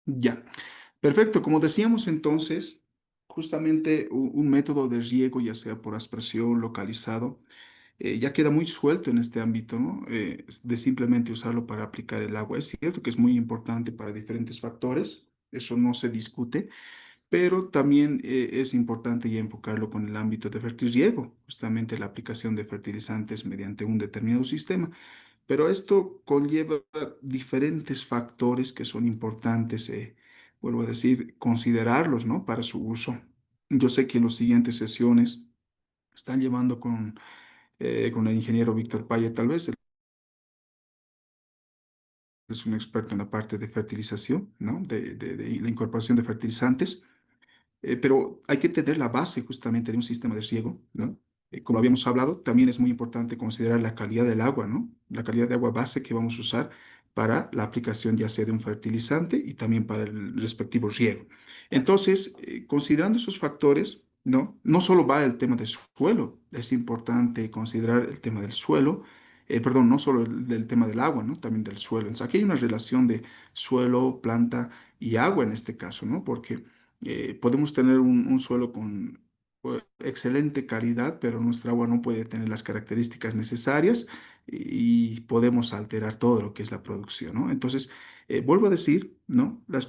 Ya, perfecto. Como decíamos entonces, justamente un método de riego, ya sea por aspersión, localizado, ya queda muy suelto en este ámbito, ¿no? De simplemente usarlo para aplicar el agua. Es cierto que es muy importante para diferentes factores, eso no se discute, pero también es importante ya enfocarlo con el ámbito de fertirriego, justamente la aplicación de fertilizantes mediante un determinado sistema. Pero esto conlleva diferentes factores que son importantes, vuelvo a decir, considerarlos, ¿no? Para su uso. Yo sé que en las siguientes sesiones están llevando con el ingeniero Víctor Paya, tal vez, él es un experto en la parte de fertilización, ¿no? De la incorporación de fertilizantes. Pero hay que tener la base justamente de un sistema de riego, ¿no? Como habíamos hablado, también es muy importante considerar la calidad del agua, ¿no? La calidad de agua base que vamos a usar para la aplicación ya sea de un fertilizante y también para el respectivo riego. Entonces, considerando esos factores, ¿no? No solo va el tema del suelo, es importante considerar el tema del suelo, perdón, no solo del tema del agua, ¿no? También del suelo. Entonces, aquí hay una relación de suelo, planta y agua en este caso, ¿no? Porque podemos tener un suelo con excelente calidad, pero nuestra agua no puede tener las características necesarias y podemos alterar todo lo que es la producción, ¿no? Entonces, vuelvo a decir, ¿no? Las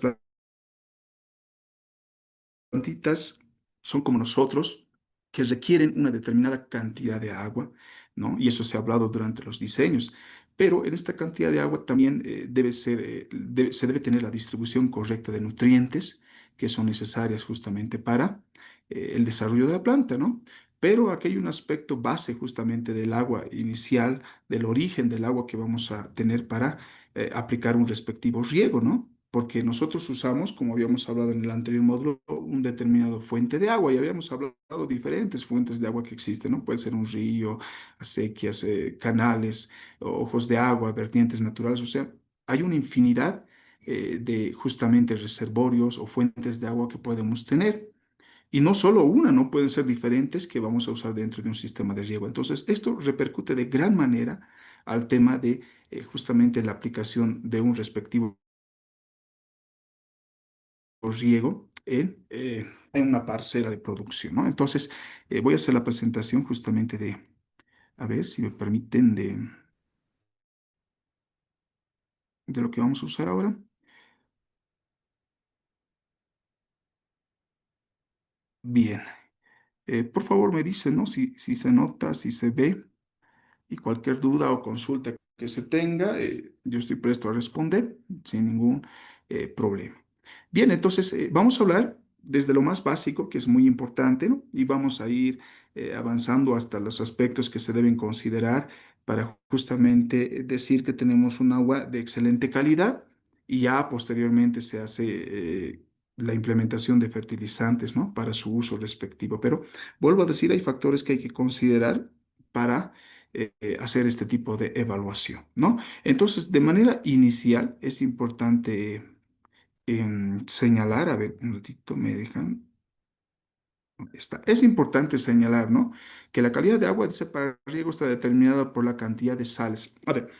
plantitas son como nosotros, que requieren una determinada cantidad de agua, ¿no? Y eso se ha hablado durante los diseños. Pero en esta cantidad de agua también se debe tener la distribución correcta de nutrientes que son necesarias justamente para el desarrollo de la planta, ¿no? Pero aquí hay un aspecto base justamente del agua inicial, del origen del agua que vamos a tener para aplicar un respectivo riego, ¿no? Porque nosotros usamos, como habíamos hablado en el anterior módulo, un determinado fuente de agua y habíamos hablado de diferentes fuentes de agua que existen, ¿no? Puede ser un río, acequias, canales, ojos de agua, vertientes naturales, o sea, hay una infinidad de justamente reservorios o fuentes de agua que podemos tener. Y no solo una, no pueden ser diferentes que vamos a usar dentro de un sistema de riego. Entonces, esto repercute de gran manera al tema de justamente la aplicación de un respectivo riego en una parcela de producción, ¿no? Entonces, voy a hacer la presentación justamente a ver si me permiten, de lo que vamos a usar ahora. Bien. Por favor, me dicen, ¿no? Si se nota, si se ve. Y cualquier duda o consulta que se tenga, yo estoy presto a responder sin ningún problema. Bien, entonces vamos a hablar desde lo más básico, que es muy importante, ¿no? Y vamos a ir avanzando hasta los aspectos que se deben considerar para justamente decir que tenemos un agua de excelente calidad y ya posteriormente se hace la implementación de fertilizantes, ¿no? Para su uso respectivo. Pero vuelvo a decir, hay factores que hay que considerar para hacer este tipo de evaluación, ¿no? Entonces, de manera inicial, es importante señalar, a ver, un ratito, me dejan. ¿Dónde está? Es importante señalar, ¿no? Que la calidad de agua, dice, para riego está determinada por la cantidad de sales. A ver,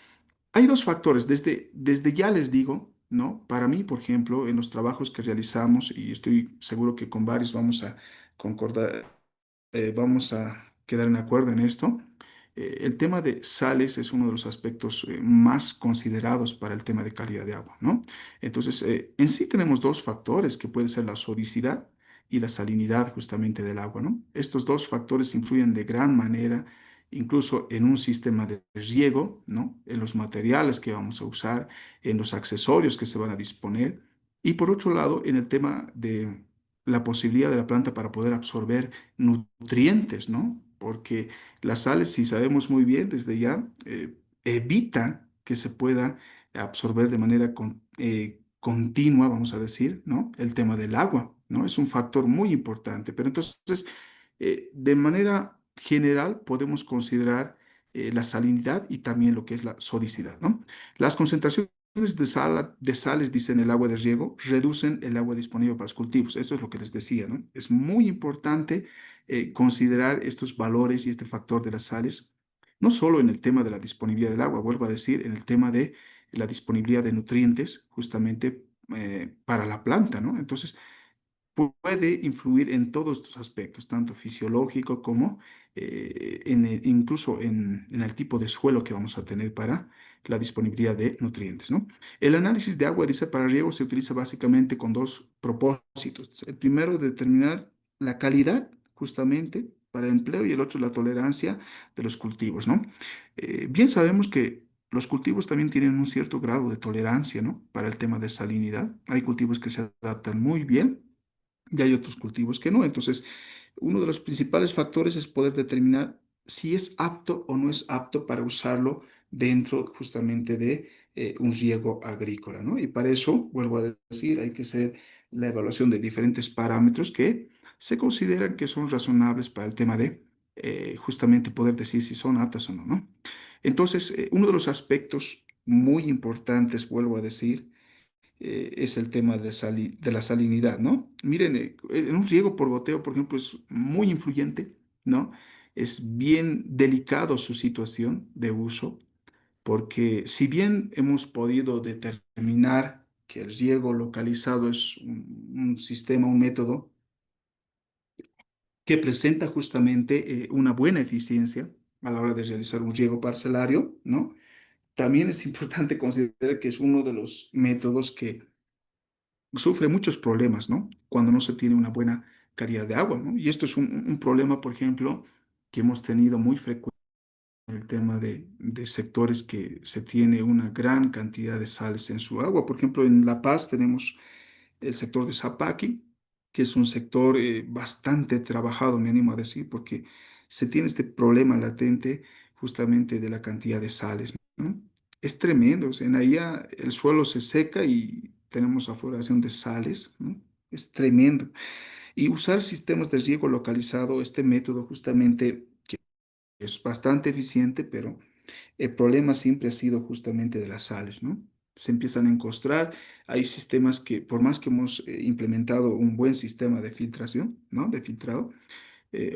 hay dos factores, desde ya les digo, ¿no? Para mí, por ejemplo, en los trabajos que realizamos, y estoy seguro que con varios vamos a concordar, vamos a quedar en acuerdo en esto. El tema de sales es uno de los aspectos más considerados para el tema de calidad de agua, ¿no? Entonces, en sí tenemos dos factores que pueden ser la sodicidad y la salinidad justamente del agua, ¿no? Estos dos factores influyen de gran manera incluso en un sistema de riego, ¿no? En los materiales que vamos a usar, en los accesorios que se van a disponer y por otro lado, en el tema de la posibilidad de la planta para poder absorber nutrientes, ¿no? Porque las sales, si sabemos muy bien desde ya, evita que se pueda absorber de manera continua, vamos a decir, ¿no? El tema del agua, ¿no? Es un factor muy importante. Pero entonces, de manera general, podemos considerar la salinidad y también lo que es la sodicidad, ¿no? Las concentraciones de sales, dice en el agua de riego, reducen el agua disponible para los cultivos. Esto es lo que les decía, ¿no? Es muy importante considerar estos valores y este factor de las sales, no solo en el tema de la disponibilidad del agua, vuelvo a decir, en el tema de la disponibilidad de nutrientes, justamente para la planta, ¿no? Entonces, puede influir en todos estos aspectos, tanto fisiológico como incluso en el tipo de suelo que vamos a tener para la disponibilidad de nutrientes, ¿no? El análisis de agua, dice, para riego se utiliza básicamente con dos propósitos. El primero, determinar la calidad, justamente, para el empleo, y el otro, la tolerancia de los cultivos, ¿no? Bien sabemos que los cultivos también tienen un cierto grado de tolerancia, ¿no? Para el tema de salinidad. Hay cultivos que se adaptan muy bien y hay otros cultivos que no. Entonces, uno de los principales factores es poder determinar si es apto o no es apto para usarlo dentro justamente de un riego agrícola, ¿no? Y para eso, vuelvo a decir, hay que hacer la evaluación de diferentes parámetros que se consideran que son razonables para el tema de justamente poder decir si son aptas o no, ¿no? Entonces, uno de los aspectos muy importantes, vuelvo a decir, es el tema de la salinidad, ¿no? Miren, en un riego por goteo, por ejemplo, es muy influyente, ¿no? Es bien delicado su situación de uso, porque si bien hemos podido determinar que el riego localizado es un sistema, un método que presenta justamente una buena eficiencia a la hora de realizar un riego parcelario, ¿no? También es importante considerar que es uno de los métodos que sufre muchos problemas, ¿no? Cuando no se tiene una buena calidad de agua, ¿no? Y esto es un problema, por ejemplo, que hemos tenido muy frecuente en el tema de sectores que se tiene una gran cantidad de sales en su agua. Por ejemplo, en La Paz tenemos el sector de Zapaqui, que es un sector bastante trabajado, me animo a decir, porque se tiene este problema latente justamente de la cantidad de sales, ¿no? Es tremendo, o sea, en allá el suelo se seca y tenemos afloración de sales, ¿no? Es tremendo. Y usar sistemas de riego localizado, este método justamente que es bastante eficiente, pero el problema siempre ha sido justamente de las sales, ¿no? Se empiezan a encostrar. Hay sistemas que, por más que hemos implementado un buen sistema de filtración, ¿no? De filtrado,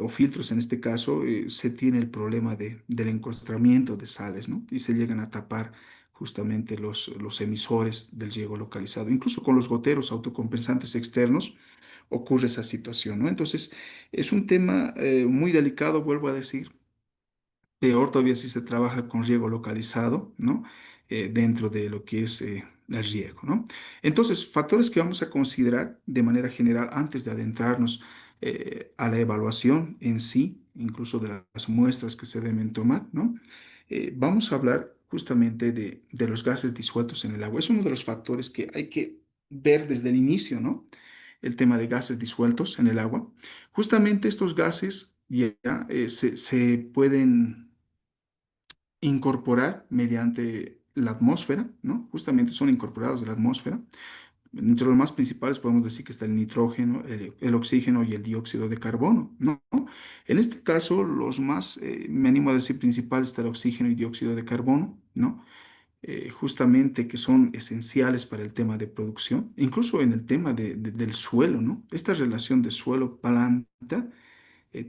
o filtros en este caso, se tiene el problema del encostramiento de sales, ¿no? Y se llegan a tapar justamente los emisores del riego localizado. Incluso con los goteros autocompensantes externos ocurre esa situación, ¿no? Entonces, es un tema muy delicado, vuelvo a decir. Peor todavía si se trabaja con riego localizado, ¿no? Dentro de lo que es el riego, ¿no? Entonces, factores que vamos a considerar de manera general antes de adentrarnos a la evaluación en sí, incluso de las muestras que se deben tomar, ¿no? Vamos a hablar justamente de los gases disueltos en el agua. Es uno de los factores que hay que ver desde el inicio, ¿no? El tema de gases disueltos en el agua. Justamente estos gases ya se pueden incorporar mediante la atmósfera, ¿no? Justamente son incorporados de la atmósfera. Entre los más principales podemos decir que está el nitrógeno, el oxígeno y el dióxido de carbono, ¿no? En este caso, los más, me animo a decir, principales está el oxígeno y dióxido de carbono, ¿no? Justamente que son esenciales para el tema de producción, incluso en el tema del suelo, ¿no? Esta relación de suelo-planta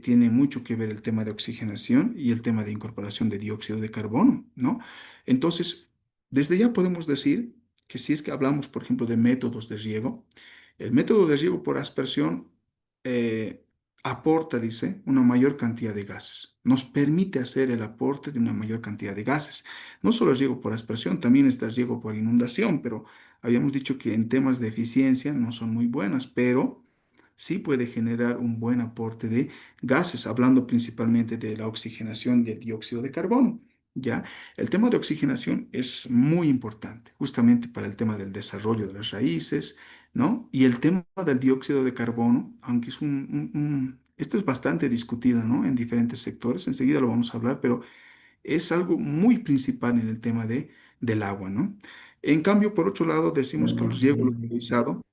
tiene mucho que ver el tema de oxigenación y el tema de incorporación de dióxido de carbono, ¿no? Entonces, desde ya podemos decir que si es que hablamos, por ejemplo, de métodos de riego, el método de riego por aspersión eh, aporta, dice, una mayor cantidad de gases. Nos permite hacer el aporte de una mayor cantidad de gases. No solo el riego por aspersión, también está el riego por inundación, pero habíamos dicho que en temas de eficiencia no son muy buenas, pero sí puede generar un buen aporte de gases, hablando principalmente de la oxigenación y el dióxido de carbono. ¿Ya? El tema de oxigenación es muy importante, justamente para el tema del desarrollo de las raíces, ¿no? Y el tema del dióxido de carbono, aunque es esto es bastante discutido, ¿no? En diferentes sectores, enseguida lo vamos a hablar, pero es algo muy principal en el tema del agua, ¿no? En cambio, por otro lado, decimos que el riego localizado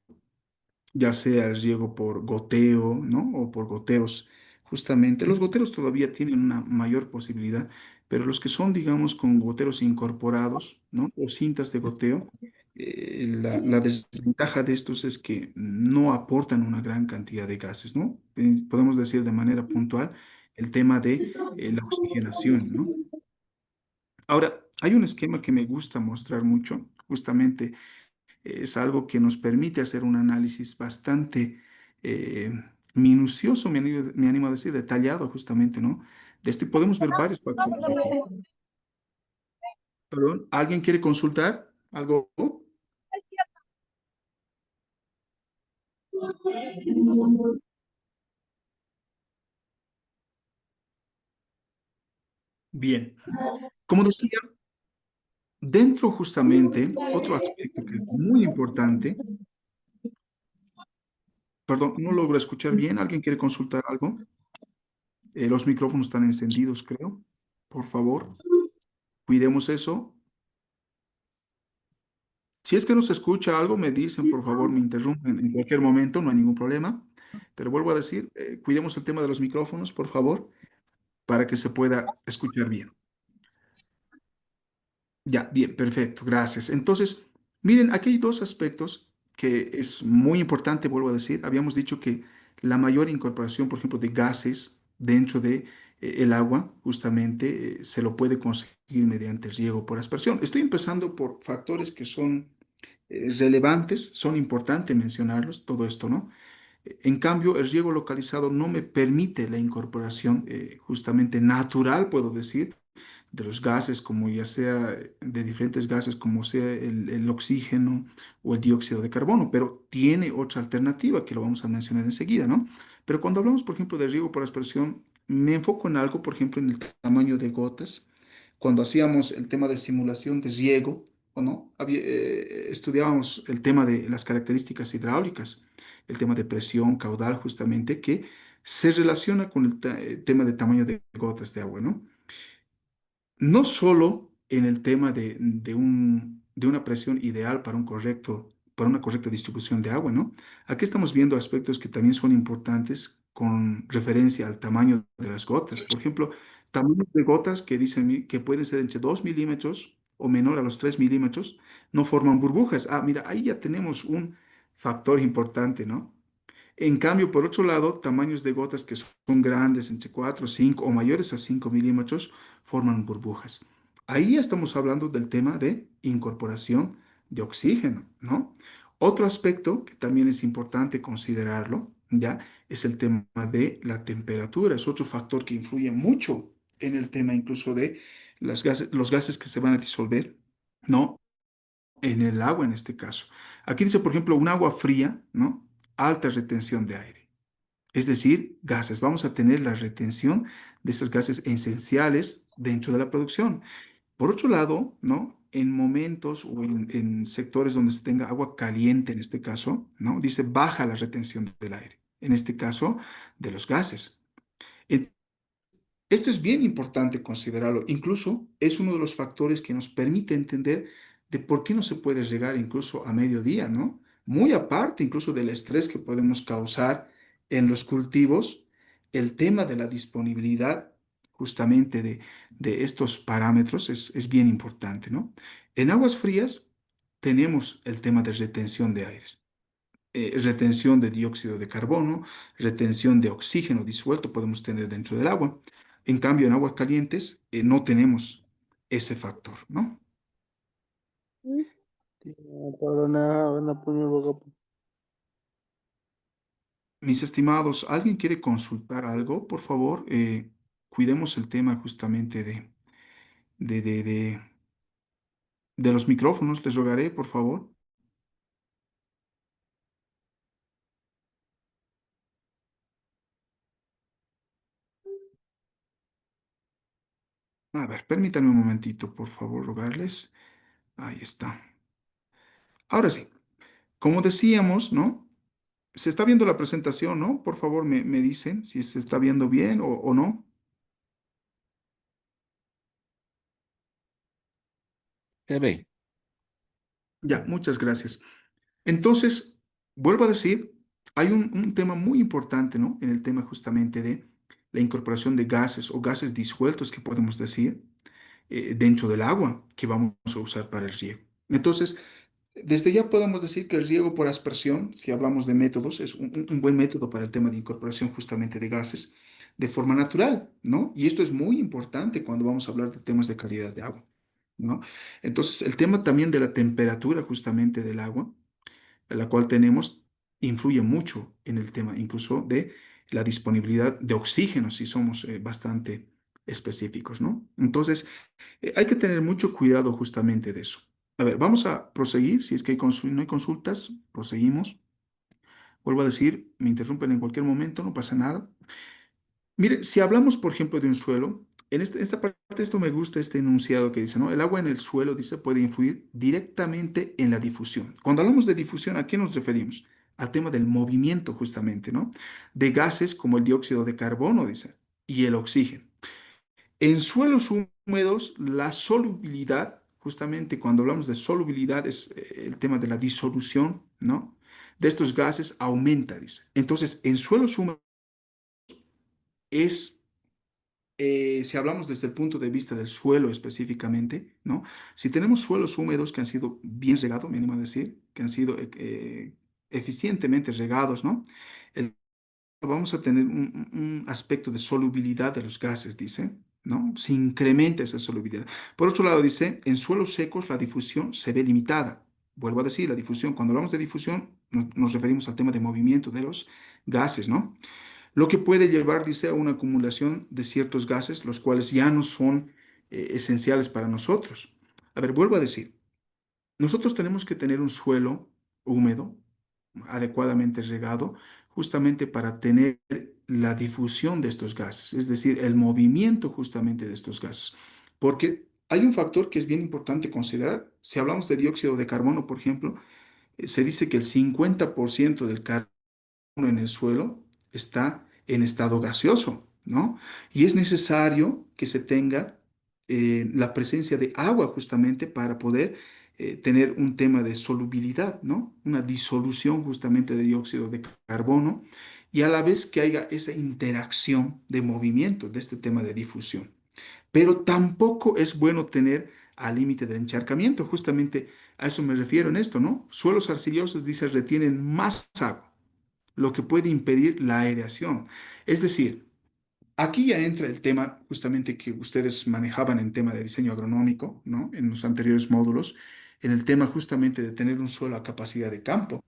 ya sea el riego por goteo, ¿no? O por goteros. Justamente, los goteros todavía tienen una mayor posibilidad, pero los que son, digamos, con goteros incorporados, ¿no? O cintas de goteo, la desventaja de estos es que no aportan una gran cantidad de gases, ¿no? Podemos decir de manera puntual el tema de la oxigenación, ¿no? Ahora, hay un esquema que me gusta mostrar mucho, justamente es algo que nos permite hacer un análisis bastante eh, minucioso, me animo a decir, detallado justamente, ¿no? De esto y podemos ver varios factores aquí. Perdón, ¿alguien quiere consultar algo? Bien. Como decía, dentro justamente, otro aspecto que es muy importante, perdón, no logro escuchar bien, ¿alguien quiere consultar algo? Los micrófonos están encendidos, creo. Por favor, cuidemos eso. Si es que no se escucha algo, me dicen, por favor, me interrumpen en cualquier momento, no hay ningún problema. Pero vuelvo a decir, cuidemos el tema de los micrófonos, por favor, para que se pueda escuchar bien. Ya, bien, perfecto, gracias. Entonces, miren, aquí hay dos aspectos que es muy importante, vuelvo a decir. Habíamos dicho que la mayor incorporación, por ejemplo, de gases dentro de el agua, justamente, se lo puede conseguir mediante riego por aspersión. Estoy empezando por factores que son relevantes, son importantes mencionarlos, todo esto, ¿no? En cambio, el riego localizado no me permite la incorporación justamente natural, puedo decir, de los gases, como ya sea de diferentes gases, como sea el oxígeno o el dióxido de carbono, pero tiene otra alternativa que lo vamos a mencionar enseguida, ¿no? Pero cuando hablamos, por ejemplo, de riego por aspersión, me enfoco en algo, por ejemplo, en el tamaño de gotas. Cuando hacíamos el tema de simulación de riego, ¿o no? Estudiábamos el tema de las características hidráulicas, el tema de presión, caudal, justamente, que se relaciona con el tema de tamaño de gotas de agua, ¿no? No solo en el tema de una presión ideal para una correcta distribución de agua, ¿no? Aquí estamos viendo aspectos que también son importantes con referencia al tamaño de las gotas. Por ejemplo, tamaños de gotas que dicen que pueden ser entre 2 milímetros o menor a los 3 milímetros, no forman burbujas. Ah, mira, ahí ya tenemos un factor importante, ¿no? En cambio, por otro lado, tamaños de gotas que son grandes, entre 4, 5 o mayores a 5 milímetros, forman burbujas. Ahí ya estamos hablando del tema de incorporación de oxígeno, ¿no? Otro aspecto que también es importante considerarlo, ¿ya? Es el tema de la temperatura. Es otro factor que influye mucho en el tema incluso de los gases que se van a disolver, ¿no? En el agua en este caso. Aquí dice, por ejemplo, un agua fría, ¿no? Alta retención de aire. Es decir, gases. Vamos a tener la retención de esos gases esenciales dentro de la producción. Por otro lado, ¿no? En momentos o en sectores donde se tenga agua caliente, en este caso, ¿no? Dice baja la retención del aire. En este caso, de los gases. Esto es bien importante considerarlo. Incluso es uno de los factores que nos permite entender de por qué no se puede llegar incluso a mediodía, ¿no? Muy aparte incluso del estrés que podemos causar en los cultivos, el tema de la disponibilidad justamente de estos parámetros es bien importante, ¿no? En aguas frías tenemos el tema de retención de aire, retención de dióxido de carbono, retención de oxígeno disuelto podemos tener dentro del agua. En cambio, en aguas calientes no tenemos ese factor, ¿no? Para na punya baga po. Mis estimados, ¿alguien quiere consultar algo? Por favor, cuidemos el tema justamente de, de, de, de los micrófonos. Les rogaré, por favor. A ver, permítanme un momentito, por favor, rogarles. Ahí está. Ahora sí, como decíamos, ¿no? Se está viendo la presentación, ¿no? Por favor, me dicen si se está viendo bien o no. É bem. Ya, muchas gracias. Entonces, vuelvo a decir, hay un tema muy importante, ¿no? En el tema justamente de la incorporación de gases o gases disueltos que podemos decir dentro del agua que vamos a usar para el riego. Entonces, desde ya podemos decir que el riego por aspersión, si hablamos de métodos, es un buen método para el tema de incorporación justamente de gases de forma natural, ¿no? Y esto es muy importante cuando vamos a hablar de temas de calidad de agua. ¿no? Entonces, el tema también de la temperatura justamente del agua, la cual tenemos, influye mucho en el tema, incluso de la disponibilidad de oxígeno, si somos bastante específicos, ¿no? Entonces, hay que tener mucho cuidado justamente de eso. A ver, vamos a proseguir. Si es que no hay consultas, proseguimos. Vuelvo a decir, me interrumpen en cualquier momento, no pasa nada. Mire, si hablamos, por ejemplo, de un suelo, esta parte, esto me gusta, este enunciado que dice, ¿no? El agua en el suelo, dice, puede influir directamente en la difusión. Cuando hablamos de difusión, ¿a qué nos referimos? Al tema del movimiento, justamente, ¿no? De gases como el dióxido de carbono, dice, y el oxígeno. En suelos húmedos, la solubilidad, justamente cuando hablamos de solubilidad, es el tema de la disolución, ¿no? De estos gases aumenta, dice. Entonces, en suelos húmedos es si hablamos desde el punto de vista del suelo específicamente, ¿no? Si tenemos suelos húmedos que han sido bien regados, me animo a decir, que han sido eficientemente regados, ¿no? El- Vamos a tener un aspecto de solubilidad de los gases, dice, ¿no? Se incrementa esa solubilidad. Por otro lado, dice, en suelos secos la difusión se ve limitada. Vuelvo a decir, la difusión, cuando hablamos de difusión, nos referimos al tema de movimiento de los gases, ¿no? Lo que puede llevar, dice, a una acumulación de ciertos gases, los cuales ya no son esenciales para nosotros. A ver, vuelvo a decir, nosotros tenemos que tener un suelo húmedo, adecuadamente regado, justamente para tener la difusión de estos gases, es decir, el movimiento justamente de estos gases. Porque hay un factor que es bien importante considerar. Si hablamos de dióxido de carbono, por ejemplo, se dice que el 50% del carbono en el suelo está en estado gaseoso, ¿no? Y es necesario que se tenga la presencia de agua justamente para poder tener un tema de solubilidad, ¿no? Una disolución justamente de dióxido de carbono y a la vez que haya esa interacción de movimiento de este tema de difusión. Pero tampoco es bueno tener al límite del encharcamiento, justamente a eso me refiero en esto, ¿no? Suelos arcillosos, dice, retienen más agua, lo que puede impedir la aireación. Es decir, aquí ya entra el tema justamente que ustedes manejaban en tema de diseño agronómico, ¿no? En los anteriores módulos, en el tema justamente de tener un suelo a capacidad de campo.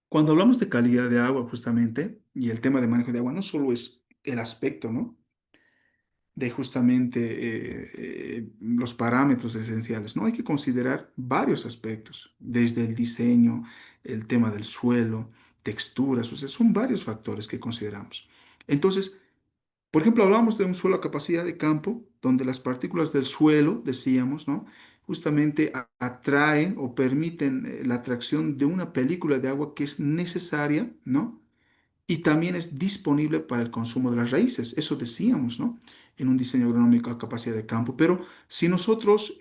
Cuando hablamos de calidad de agua justamente y el tema de manejo de agua, no solo es el aspecto, ¿no? De justamente los parámetros esenciales, ¿no? Hay que considerar varios aspectos, desde el diseño, el tema del suelo, texturas, o sea, son varios factores que consideramos. Entonces, por ejemplo, hablamos de un suelo a capacidad de campo, donde las partículas del suelo, decíamos, ¿no? Justamente atraen o permiten la atracción de una película de agua que es necesaria, ¿no? Y también es disponible para el consumo de las raíces. Eso decíamos, ¿no? En un diseño agronómico a capacidad de campo. Pero si nosotros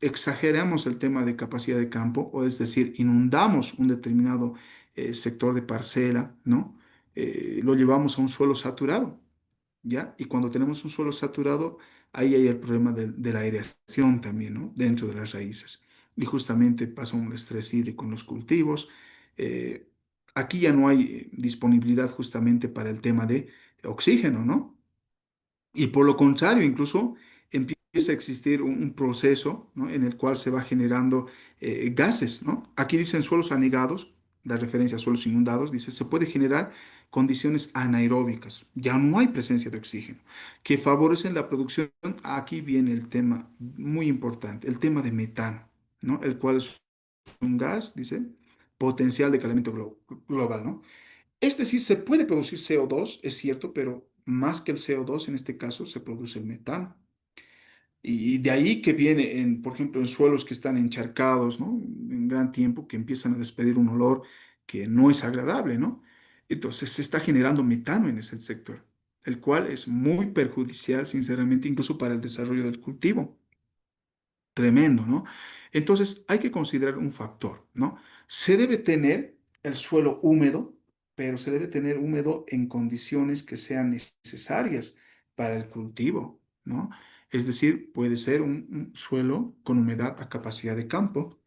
exageramos el tema de capacidad de campo, o es decir, inundamos un determinado sector de parcela, ¿no? Lo llevamos a un suelo saturado. ¿Ya? Y cuando tenemos un suelo saturado, ahí hay el problema de la aireación también, ¿no? Dentro de las raíces. Y justamente pasa un estrés hídrico en los cultivos. Eh, Aquí ya no hay disponibilidad justamente para el tema de oxígeno, ¿no? Y por lo contrario, incluso empieza a existir un proceso, ¿no? En el cual se va generando gases, ¿no? Aquí dicen suelos anegados, la referencia a suelos inundados, dice, se puede generar condiciones anaeróbicas. Ya no hay presencia de oxígeno, que favorecen la producción. Aquí viene el tema muy importante, el tema de metano, ¿no? El cual es un gas, dice, potencial de calentamiento global, ¿no? Es decir, se puede producir CO2, es cierto, pero más que el CO2, en este caso, se produce el metano. Y de ahí que viene, por ejemplo, en suelos que están encharcados, ¿no? En gran tiempo, que empiezan a despedir un olor que no es agradable, ¿no? Entonces se está generando metano en ese sector, el cual es muy perjudicial, sinceramente, incluso para el desarrollo del cultivo. Tremendo, ¿no? Entonces hay que considerar un factor, ¿no? Se debe tener el suelo húmedo, pero se debe tener húmedo en condiciones que sean necesarias para el cultivo, ¿no? Es decir, puede ser un suelo con humedad a capacidad de campo,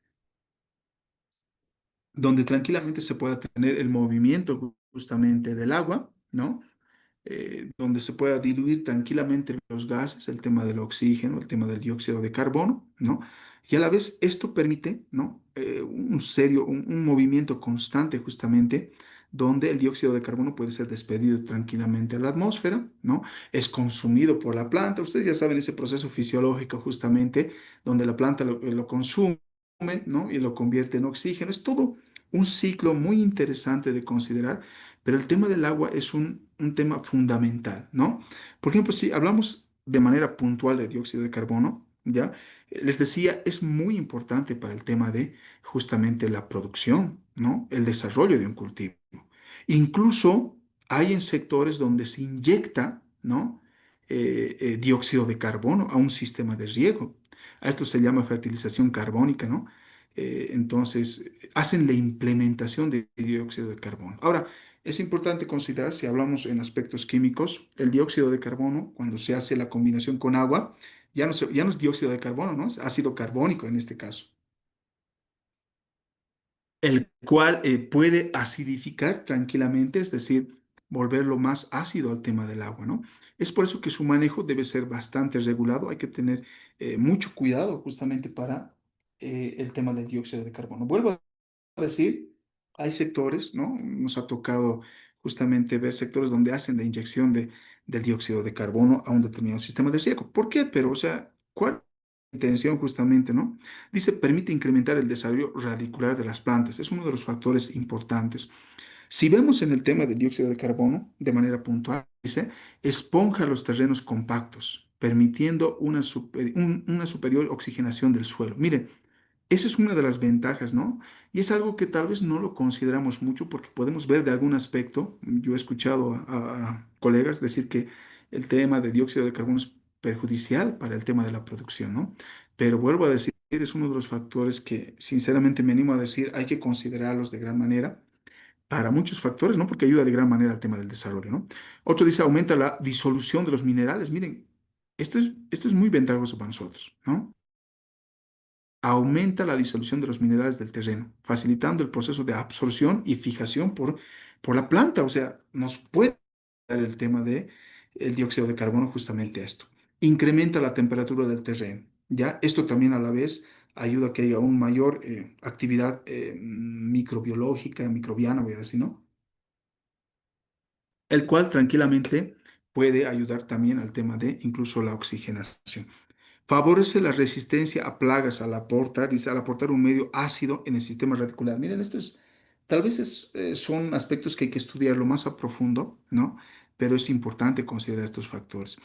donde tranquilamente se pueda tener el movimiento justamente del agua, ¿no? donde se pueda diluir tranquilamente los gases, el tema del oxígeno, el tema del dióxido de carbono, ¿no? Y a la vez esto permite, ¿no? Un movimiento constante justamente, donde el dióxido de carbono puede ser despedido tranquilamente a la atmósfera, ¿no? Es consumido por la planta. Ustedes ya saben ese proceso fisiológico justamente, donde la planta lo consume, ¿no? Y lo convierte en oxígeno. Es todo un ciclo muy interesante de considerar, pero el tema del agua es un tema fundamental, ¿no? Por ejemplo, si hablamos de manera puntual de dióxido de carbono, ¿ya? Les decía, es muy importante para el tema de justamente la producción, ¿no? El desarrollo de un cultivo. Incluso hay en sectores donde se inyecta, ¿no? Dióxido de carbono a un sistema de riego. A esto se llama fertilización carbónica, ¿no? Entonces, hacen la implementación de dióxido de carbono. Ahora, es importante considerar, si hablamos en aspectos químicos, el dióxido de carbono, cuando se hace la combinación con agua, ya no es dióxido de carbono, ¿no? Es ácido carbónico en este caso, el cual puede acidificar tranquilamente, es decir, volverlo más ácido al tema del agua, ¿no? Es por eso que su manejo debe ser bastante regulado, hay que tener mucho cuidado justamente para el tema del dióxido de carbono. Vuelvo a decir, hay sectores, ¿no? Nos ha tocado justamente ver sectores donde hacen la inyección del dióxido de carbono a un determinado sistema de riego. ¿Por qué? Pero, o sea, ¿cuál es la intención justamente, ¿no? Dice, permite incrementar el desarrollo radicular de las plantas. Es uno de los factores importantes. Si vemos en el tema del dióxido de carbono, de manera puntual, dice, esponja los terrenos compactos, permitiendo una superior oxigenación del suelo. Miren, esa es una de las ventajas, ¿no? Y es algo que tal vez no lo consideramos mucho porque podemos ver de algún aspecto. Yo he escuchado a colegas decir que el tema de dióxido de carbono es perjudicial para el tema de la producción, ¿no? Pero vuelvo a decir, es uno de los factores que sinceramente me animo a decir hay que considerarlos de gran manera para muchos factores, ¿no? Porque ayuda de gran manera al tema del desarrollo, ¿no? Otro dice, aumenta la disolución de los minerales. Miren, esto es muy ventajoso para nosotros, ¿no? Aumenta la disolución de los minerales del terreno, facilitando el proceso de absorción y fijación por la planta. O sea, nos puede dar el tema de el dióxido de carbono justamente esto. Incrementa la temperatura del terreno, ¿ya? Esto también a la vez ayuda a que haya una mayor actividad microbiológica, microbiana, voy a decir, ¿no? El cual tranquilamente puede ayudar también al tema de incluso la oxigenación. Favorece la resistencia a plagas dice, al aportar un medio ácido en el sistema radicular. Miren, tal vez son aspectos que hay que estudiarlo más a profundo, ¿no? Pero es importante considerar estos factores.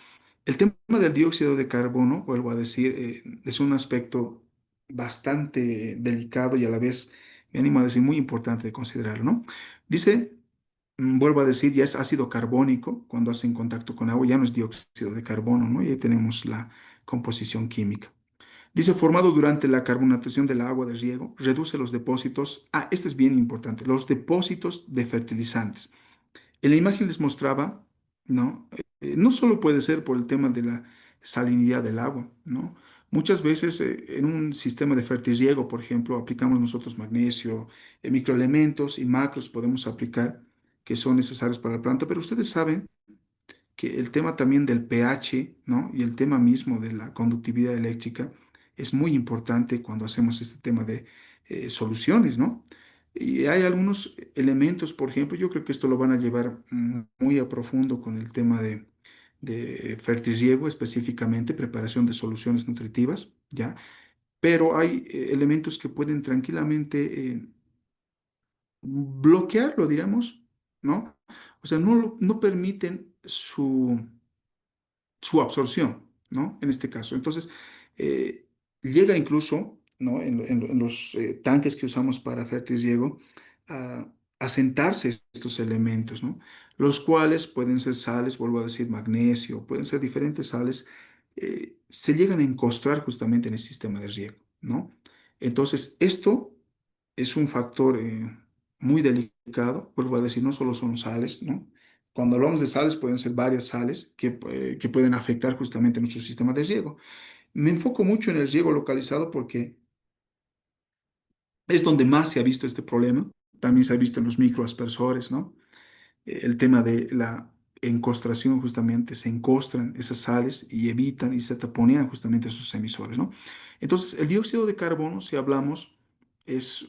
El tema del dióxido de carbono, vuelvo a decir, es un aspecto bastante delicado y a la vez, me animo a decir, muy importante de considerarlo, ¿no? Dice, vuelvo a decir, ya es ácido carbónico cuando hace en contacto con agua, ya no es dióxido de carbono, ¿no? Y ahí tenemos la composición química. Dice, formado durante la carbonatación del agua de riego, reduce los depósitos. Ah, esto es bien importante, los depósitos de fertilizantes. En la imagen les mostraba, ¿no? No solo puede ser por el tema de la salinidad del agua, ¿no? Muchas veces en un sistema de fertirriego, por ejemplo, aplicamos nosotros magnesio, microelementos y macros podemos aplicar que son necesarios para la planta, pero ustedes saben que el tema también del pH, ¿no? Y el tema mismo de la conductividad eléctrica es muy importante cuando hacemos este tema de soluciones, ¿no? Y hay algunos elementos, por ejemplo, yo creo que esto lo van a llevar muy a profundo con el tema de fertirriego, específicamente preparación de soluciones nutritivas, ¿ya? Pero hay elementos que pueden tranquilamente bloquearlo, digamos, ¿no? O sea, no permiten su absorción, ¿no? En este caso. Entonces, eh, llega incluso, ¿no? En los tanques que usamos para fertirriego, a sentarse estos elementos, ¿no? Los cuales pueden ser sales, vuelvo a decir, magnesio, pueden ser diferentes sales, se llegan a encostrar justamente en el sistema de riego, ¿no? Entonces, esto es un factor muy delicado, vuelvo a decir, no solo son sales, ¿no? Cuando hablamos de sales, pueden ser varias sales que pueden afectar justamente nuestro sistema de riego. Me enfoco mucho en el riego localizado porque es donde más se ha visto este problema. También se ha visto en los microaspersores, ¿no? El tema de la encostración justamente, se encostran esas sales y evitan y se taponean justamente esos emisores, ¿no? Entonces, el dióxido de carbono, si hablamos, es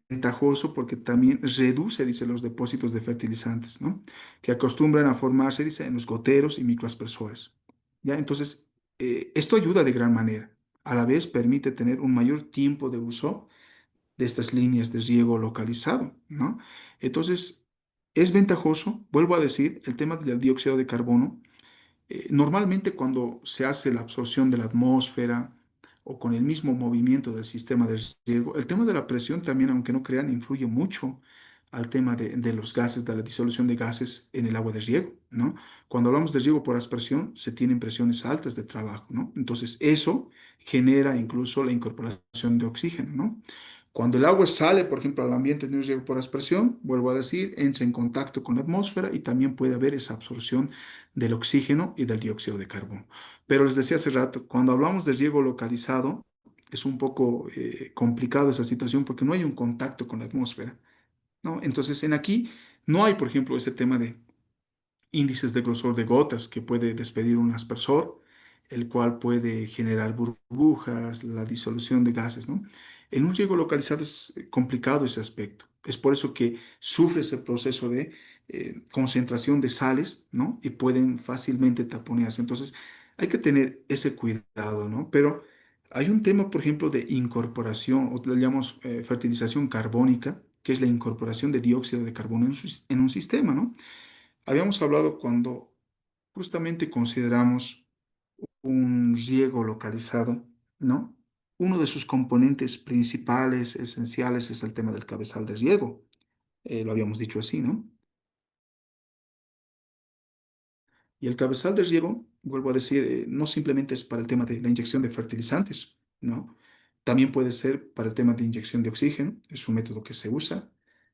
ventajoso porque también reduce, dice, los depósitos de fertilizantes, ¿no? Que acostumbran a formarse, dice, en los goteros y microaspersores. ¿Ya? Entonces, esto ayuda de gran manera. A la vez permite tener un mayor tiempo de uso de estas líneas de riego localizado, ¿no? Entonces, es ventajoso, vuelvo a decir, el tema del dióxido de carbono. Normalmente cuando se hace la absorción de la atmósfera o con el mismo movimiento del sistema de riego, el tema de la presión también, aunque no crean, influye mucho al tema de los gases, de la disolución de gases en el agua de riego, ¿no? Cuando hablamos de riego por aspersión, se tienen presiones altas de trabajo, ¿no? Entonces, eso genera incluso la incorporación de oxígeno, ¿no? Cuando el agua sale, por ejemplo, al ambiente de un riego por aspersión, vuelvo a decir, entra en contacto con la atmósfera y también puede haber esa absorción del oxígeno y del dióxido de carbono. Pero les decía hace rato, cuando hablamos de riego localizado, es un poco complicado esa situación porque no hay un contacto con la atmósfera, ¿no? Entonces, en aquí no hay, por ejemplo, ese tema de índices de grosor de gotas que puede despedir un aspersor, el cual puede generar burbujas, la disolución de gases, ¿no? En un riego localizado es complicado ese aspecto. Es por eso que sufre ese proceso de concentración de sales, ¿no? Y pueden fácilmente taponearse. Entonces, hay que tener ese cuidado, ¿no? Pero hay un tema, por ejemplo, de incorporación, o le llamamos fertilización carbónica, que es la incorporación de dióxido de carbono en un sistema, ¿no? Habíamos hablado cuando justamente consideramos un riego localizado, ¿no? Uno de sus componentes principales, esenciales, es el tema del cabezal de riego. Lo habíamos dicho así, ¿no? Y el cabezal de riego, vuelvo a decir, no simplemente es para el tema de la inyección de fertilizantes, ¿no? También puede ser para el tema de inyección de oxígeno, es un método que se usa,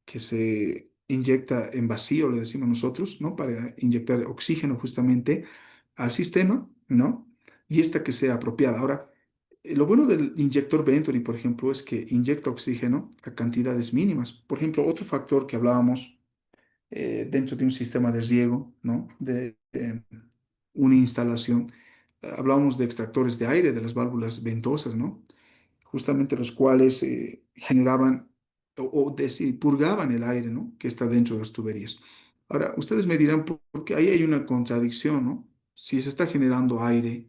que se inyecta en vacío, le decimos nosotros, ¿no? Para inyectar oxígeno justamente al sistema, ¿no? Y esta que sea apropiada. Ahora, lo bueno del inyector Venturi, por ejemplo, es que inyecta oxígeno a cantidades mínimas. Por ejemplo, otro factor que hablábamos dentro de un sistema de riego, ¿no? De una instalación. Hablábamos de extractores de aire, de las válvulas ventosas, ¿no? Justamente los cuales generaban o decir, purgaban el aire, ¿no? Que está dentro de las tuberías. Ahora, ustedes me dirán, ¿por qué ahí hay una contradicción, ¿no? Si se está generando aire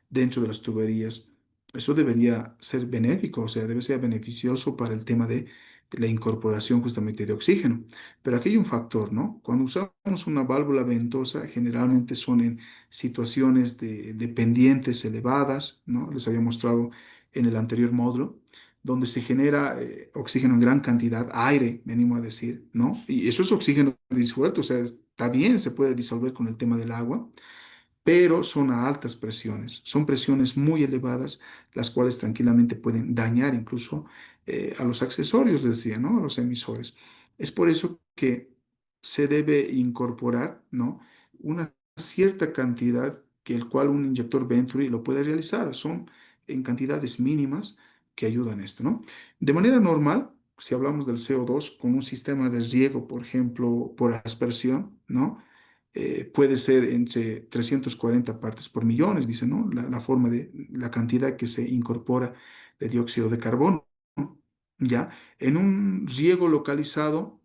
dentro de las tuberías. Eso debería ser benéfico, o sea, debe ser beneficioso para el tema de la incorporación justamente de oxígeno. Pero aquí hay un factor, ¿no? Cuando usamos una válvula ventosa, generalmente son en situaciones de pendientes elevadas, ¿no? Les había mostrado en el anterior módulo, donde se genera oxígeno en gran cantidad, aire, me animo a decir, ¿no? Y eso es oxígeno disuelto, o sea, está bien, se puede disolver con el tema del agua, pero son a altas presiones. Son presiones muy elevadas, las cuales tranquilamente pueden dañar incluso a los accesorios, les decía, ¿no? A los emisores. Es por eso que se debe incorporar, ¿no? Una cierta cantidad que el cual un inyector Venturi lo puede realizar. Son en cantidades mínimas que ayudan a esto, ¿no? De manera normal, si hablamos del CO2 con un sistema de riego, por ejemplo, por aspersión, ¿no? Puede ser entre 340 partes por millones, dice, ¿no? La forma de la cantidad que se incorpora de dióxido de carbono, ¿no? ¿Ya? En un riego localizado,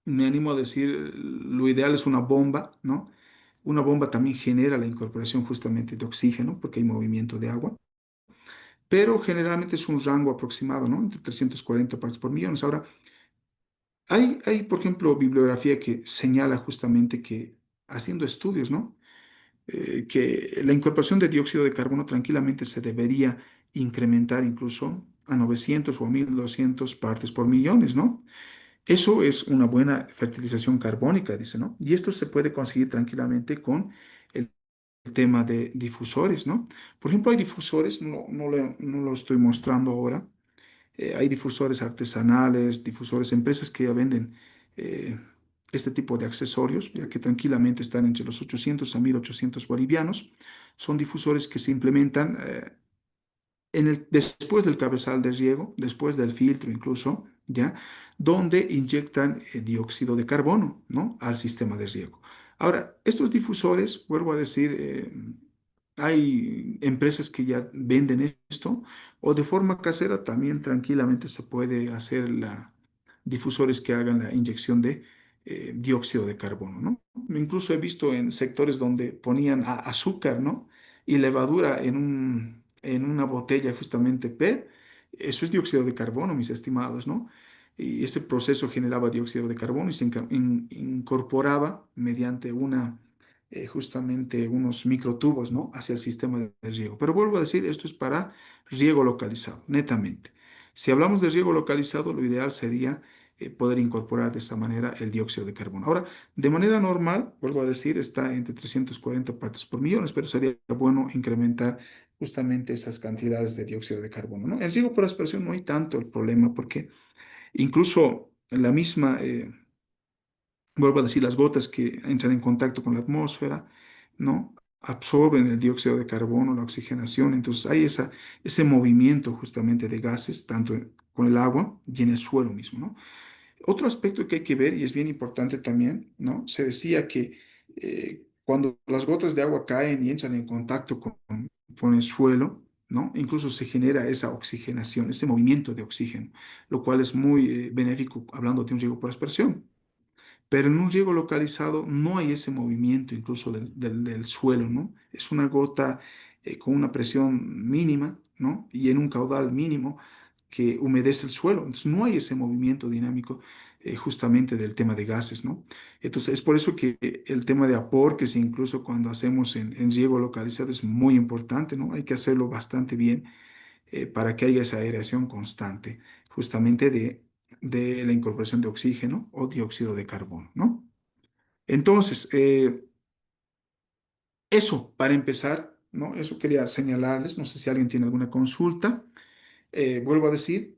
me animo a decir, lo ideal es una bomba, ¿no? Una bomba también genera la incorporación justamente de oxígeno, porque hay movimiento de agua, pero generalmente es un rango aproximado, ¿no? Entre 340 partes por millones. Ahora, por ejemplo, bibliografía que señala justamente que haciendo estudios, ¿no? Que la incorporación de dióxido de carbono tranquilamente se debería incrementar incluso a 900 o a 1200 partes por millones, ¿no? Eso es una buena fertilización carbónica, dice, ¿no? Y esto se puede conseguir tranquilamente con el tema de difusores, ¿no? Por ejemplo, hay difusores, no lo estoy mostrando ahora, hay difusores artesanales, difusores, empresas que ya venden eh, este tipo de accesorios, ya que tranquilamente están entre los 800 a 1800 bolivianos. Son difusores que se implementan después del cabezal de riego, después del filtro incluso, ¿ya? Donde inyectan dióxido de carbono, ¿no? Al sistema de riego. Ahora, estos difusores, vuelvo a decir, hay empresas que ya venden esto o de forma casera también tranquilamente se puede hacer difusores que hagan la inyección de dióxido de carbono, ¿no? Incluso he visto en sectores donde ponían azúcar, ¿no? Y levadura en una botella justamente PET. Eso es dióxido de carbono, mis estimados, ¿no? Y ese proceso generaba dióxido de carbono y se incorporaba mediante justamente unos microtubos, ¿no? Hacia el sistema de riego. Pero vuelvo a decir, esto es para riego localizado, netamente. Si hablamos de riego localizado, lo ideal sería poder incorporar de esa manera el dióxido de carbono. Ahora, de manera normal, vuelvo a decir, está entre 340 partes por millones, pero sería bueno incrementar justamente esas cantidades de dióxido de carbono, ¿no? En riego por aspersión no hay tanto el problema porque incluso la misma, vuelvo a decir, las gotas que entran en contacto con la atmósfera, ¿no? Absorben el dióxido de carbono, la oxigenación. Entonces hay ese movimiento justamente de gases, tanto con el agua y en el suelo mismo, ¿no? Otro aspecto que hay que ver, y es bien importante también, ¿no? Se decía que cuando las gotas de agua caen y entran en contacto con el suelo, ¿no? Incluso se genera esa oxigenación, ese movimiento de oxígeno, lo cual es muy benéfico hablando de un riego por aspersión. Pero en un riego localizado no hay ese movimiento incluso del suelo, ¿no? Es una gota con una presión mínima, ¿no? Y en un caudal mínimo que humedece el suelo. Entonces no hay ese movimiento dinámico justamente del tema de gases, ¿no? Entonces es por eso que el tema de aportes, incluso cuando hacemos en riego localizado, es muy importante, ¿no? Hay que hacerlo bastante bien para que haya esa aireación constante, justamente de la incorporación de oxígeno o dióxido de carbono, ¿no? Entonces, eso para empezar, ¿no? Eso quería señalarles, no sé si alguien tiene alguna consulta. Vuelvo a decir,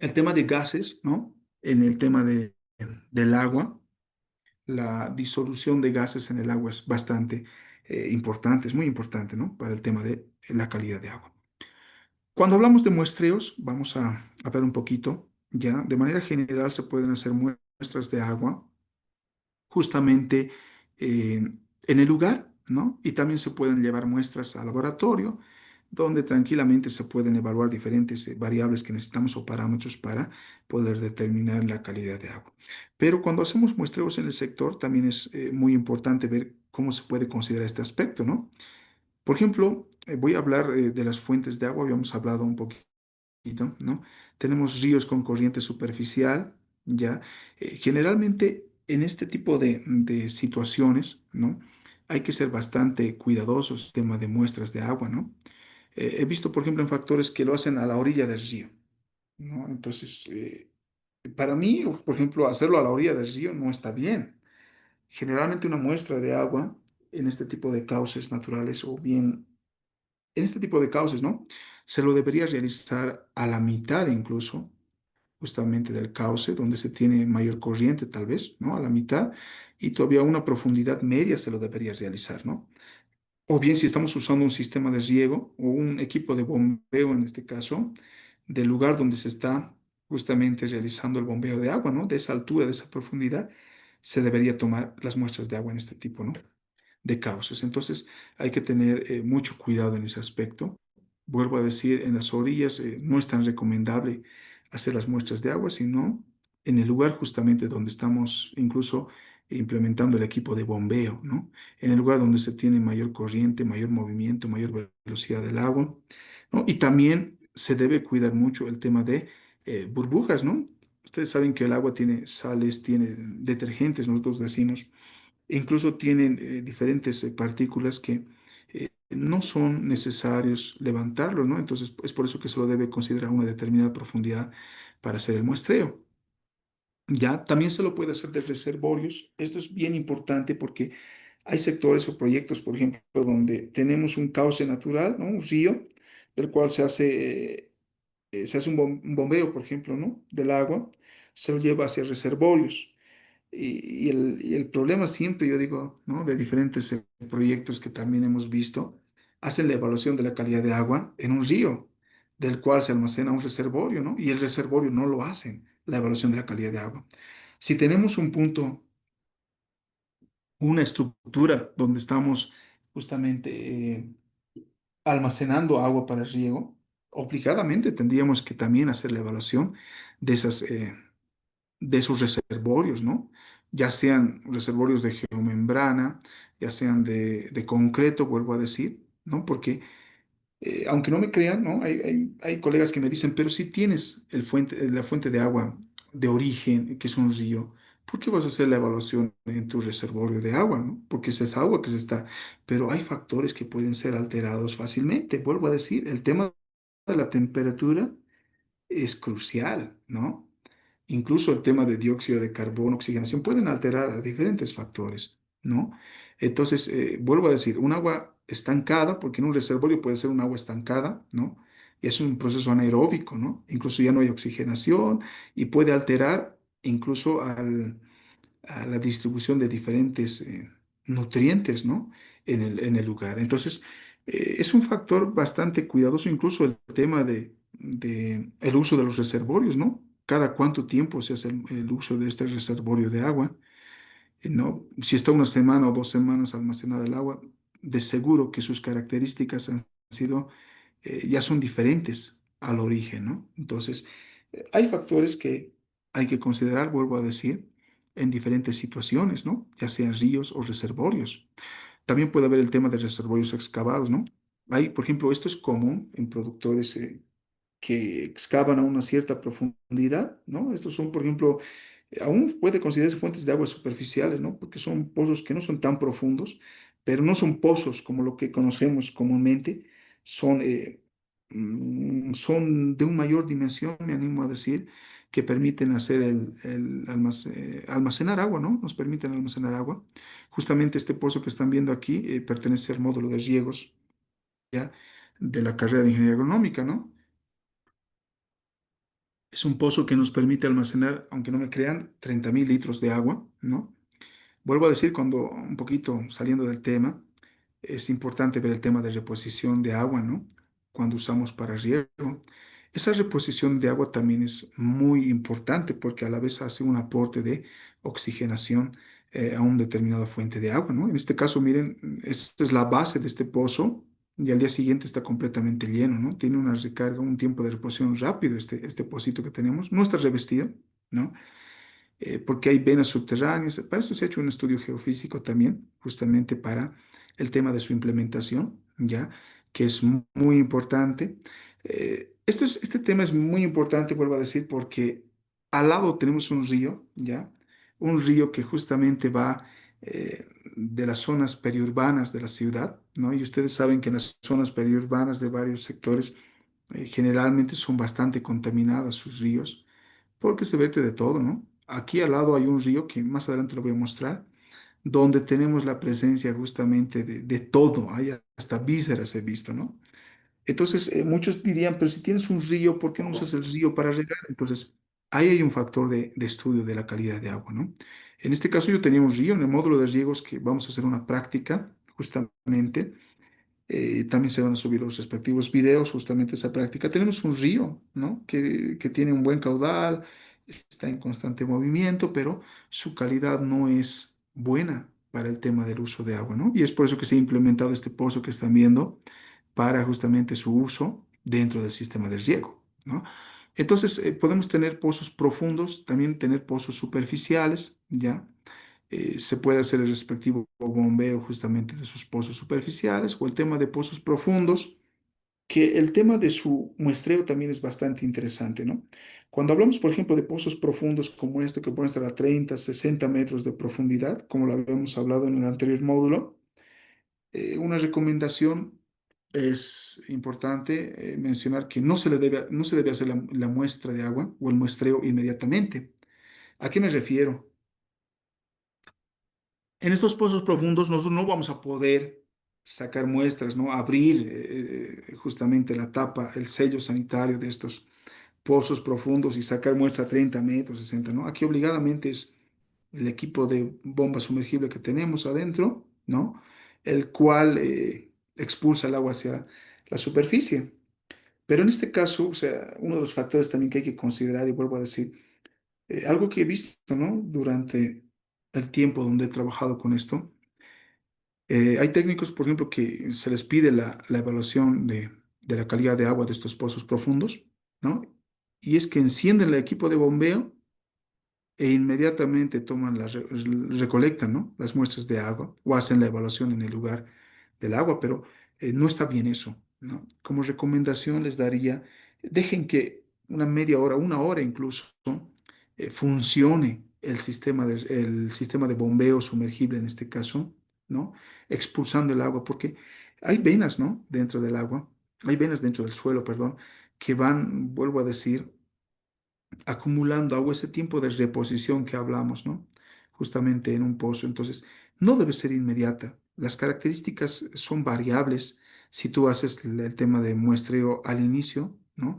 el tema de gases, ¿no? En el tema del agua, la disolución de gases en el agua es bastante importante, es muy importante, ¿no? Para el tema de la calidad de agua. Cuando hablamos de muestreos, vamos a ver un poquito, ya, de manera general se pueden hacer muestras de agua justamente en el lugar, ¿no? Y también se pueden llevar muestras al laboratorio, donde tranquilamente se pueden evaluar diferentes variables que necesitamos o parámetros para poder determinar la calidad de agua. Pero cuando hacemos muestreos en el sector, también es muy importante ver cómo se puede considerar este aspecto, ¿no? Por ejemplo, voy a hablar de las fuentes de agua, habíamos hablado un poquito, ¿no? Tenemos ríos con corriente superficial, ¿ya? Generalmente en este tipo de situaciones, ¿no? Hay que ser bastante cuidadosos en el tema de muestras de agua, ¿no? He visto, por ejemplo, en factores que lo hacen a la orilla del río, ¿no? Entonces, para mí, por ejemplo, hacerlo a la orilla del río no está bien. Generalmente una muestra de agua en este tipo de cauces naturales o bien en este tipo de cauces, ¿no? Se lo debería realizar a la mitad incluso, justamente del cauce, donde se tiene mayor corriente tal vez, ¿no? A la mitad, y todavía a una profundidad media se lo debería realizar, ¿no? O bien si estamos usando un sistema de riego o un equipo de bombeo en este caso, del lugar donde se está justamente realizando el bombeo de agua, ¿no? De esa altura, de esa profundidad, se debería tomar las muestras de agua en este tipo, ¿no? De cauces. Entonces hay que tener mucho cuidado en ese aspecto. Vuelvo a decir, en las orillas no es tan recomendable hacer las muestras de agua, sino en el lugar justamente donde estamos incluso implementando el equipo de bombeo, ¿no? En el lugar donde se tiene mayor corriente, mayor movimiento, mayor velocidad del agua, ¿no? Y también se debe cuidar mucho el tema de burbujas, ¿no? Ustedes saben que el agua tiene sales, tiene detergentes, nosotros decimos. Incluso tienen diferentes partículas que no son necesarios levantarlo, ¿no? Entonces es por eso que se lo debe considerar una determinada profundidad para hacer el muestreo. Ya, también se lo puede hacer de reservorios. Esto es bien importante porque hay sectores o proyectos, por ejemplo, donde tenemos un cauce natural, ¿no? Un río, del cual se hace un bombeo, por ejemplo, ¿no? Del agua, se lo lleva hacia reservorios. Y el problema siempre, yo digo, ¿no? De diferentes proyectos que también hemos visto, hacen la evaluación de la calidad de agua en un río, del cual se almacena un reservorio, ¿no? Y el reservorio no lo hacen, la evaluación de la calidad de agua. Si tenemos un punto una estructura donde estamos justamente almacenando agua para el riego, obligadamente tendríamos que también hacer la evaluación de de esos reservorios, ¿no? Ya sean reservorios de geomembrana, ya sean de concreto, vuelvo a decir, ¿no? Porque aunque no me crean, ¿no? Hay colegas que me dicen, pero si tienes la fuente de agua de origen, que es un río, ¿por qué vas a hacer la evaluación en tu reservorio de agua, ¿no? Porque es esa agua que se está... Pero hay factores que pueden ser alterados fácilmente. Vuelvo a decir, el tema de la temperatura es crucial, ¿no? Incluso el tema de dióxido de carbono, oxigenación, pueden alterar a diferentes factores, ¿no? Entonces, vuelvo a decir, un agua estancada, porque en un reservorio puede ser un agua estancada, ¿no? Y es un proceso anaeróbico, ¿no? Incluso ya no hay oxigenación y puede alterar incluso a la distribución de diferentes nutrientes, ¿no? En el lugar. Entonces, es un factor bastante cuidadoso, incluso el tema de el uso de los reservorios, ¿no? Cada cuánto tiempo se hace el uso de este reservorio de agua, ¿no? Si está una semana o 2 semanas almacenada el agua, de seguro que sus características han sido, ya son diferentes al origen, ¿no? Entonces, hay factores que hay que considerar, vuelvo a decir, en diferentes situaciones, ¿no? Ya sean ríos o reservorios. También puede haber el tema de reservorios excavados, ¿no? Hay, por ejemplo, esto es común en productores que excavan a una cierta profundidad, ¿no? Estos son, por ejemplo, aún puede considerarse fuentes de aguas superficiales, ¿no? Porque son pozos que no son tan profundos, pero no son pozos como lo que conocemos comúnmente, son, son de una mayor dimensión, me animo a decir, que permiten hacer almacenar agua, ¿no? Nos permiten almacenar agua. Justamente este pozo que están viendo aquí pertenece al módulo de riegos, ¿ya? De la carrera de Ingeniería Agronómica, ¿no? Es un pozo que nos permite almacenar, aunque no me crean, 30.000 litros de agua, ¿no? Vuelvo a decir, cuando un poquito saliendo del tema, es importante ver el tema de reposición de agua, ¿no? Cuando usamos para riego. Esa reposición de agua también es muy importante porque a la vez hace un aporte de oxigenación a una determinada fuente de agua, ¿no? En este caso, miren, esta es la base de este pozo y al día siguiente está completamente lleno, ¿no? Tiene una recarga, un tiempo de reposición rápido este pocito que tenemos. No está revestido, ¿no? Porque hay venas subterráneas. Para esto se ha hecho un estudio geofísico también, justamente para el tema de su implementación, ¿ya? Que es muy importante. Este tema es muy importante, vuelvo a decir, porque al lado tenemos un río, ¿ya? Un río que justamente va de las zonas periurbanas de la ciudad, ¿no? Y ustedes saben que en las zonas periurbanas de varios sectores generalmente son bastante contaminadas sus ríos porque se vierte de todo, ¿no? Aquí al lado hay un río que más adelante lo voy a mostrar, donde tenemos la presencia justamente de todo, hay hasta vísceras he visto, ¿no? Entonces, muchos dirían, pero si tienes un río, ¿por qué no usas el río para regar? Entonces, ahí hay un factor de estudio de la calidad de agua, ¿no? En este caso yo tenía un río en el módulo de riegos que vamos a hacer una práctica justamente también se van a subir los respectivos videos, justamente esa práctica. Tenemos un río, ¿no? Que tiene un buen caudal, está en constante movimiento, pero su calidad no es buena para el tema del uso de agua, ¿no? Y es por eso que se ha implementado este pozo que están viendo para justamente su uso dentro del sistema de riego, ¿no? Entonces, podemos tener pozos profundos, también tener pozos superficiales, ¿ya? Se puede hacer el respectivo bombeo justamente de sus pozos superficiales o el tema de pozos profundos, que el tema de su muestreo también es bastante interesante, ¿no? Cuando hablamos, por ejemplo, de pozos profundos como este, que pueden estar a 30, 60 metros de profundidad, como lo habíamos hablado en el anterior módulo, una recomendación es importante mencionar que no se debe hacer la muestra de agua o el muestreo inmediatamente. ¿A qué me refiero? En estos pozos profundos nosotros no vamos a poder sacar muestras, ¿no? Abrir justamente la tapa, el sello sanitario de estos pozos profundos y sacar muestra a 30 metros, 60, ¿no? Aquí obligadamente es el equipo de bomba sumergible que tenemos adentro, ¿no? El cual expulsa el agua hacia la superficie. Pero en este caso, o sea, uno de los factores también que hay que considerar, y vuelvo a decir, algo que he visto, ¿no? Durante el tiempo donde he trabajado con esto. Hay técnicos, por ejemplo, que se les pide la evaluación de la calidad de agua de estos pozos profundos, ¿no? Y es que encienden el equipo de bombeo e inmediatamente toman recolectan, ¿no? Las muestras de agua o hacen la evaluación en el lugar del agua, pero no está bien eso, ¿no? Como recomendación les daría, dejen que una media hora, una hora incluso, funcione el sistema de bombeo sumergible en este caso, ¿no? Expulsando el agua, porque hay venas, ¿no? Dentro del agua, hay venas dentro del suelo, perdón, que van, vuelvo a decir, acumulando agua, ese tiempo de reposición que hablamos, ¿no? Justamente en un pozo. Entonces, no debe ser inmediata. Las características son variables si tú haces el tema de muestreo al inicio, ¿no?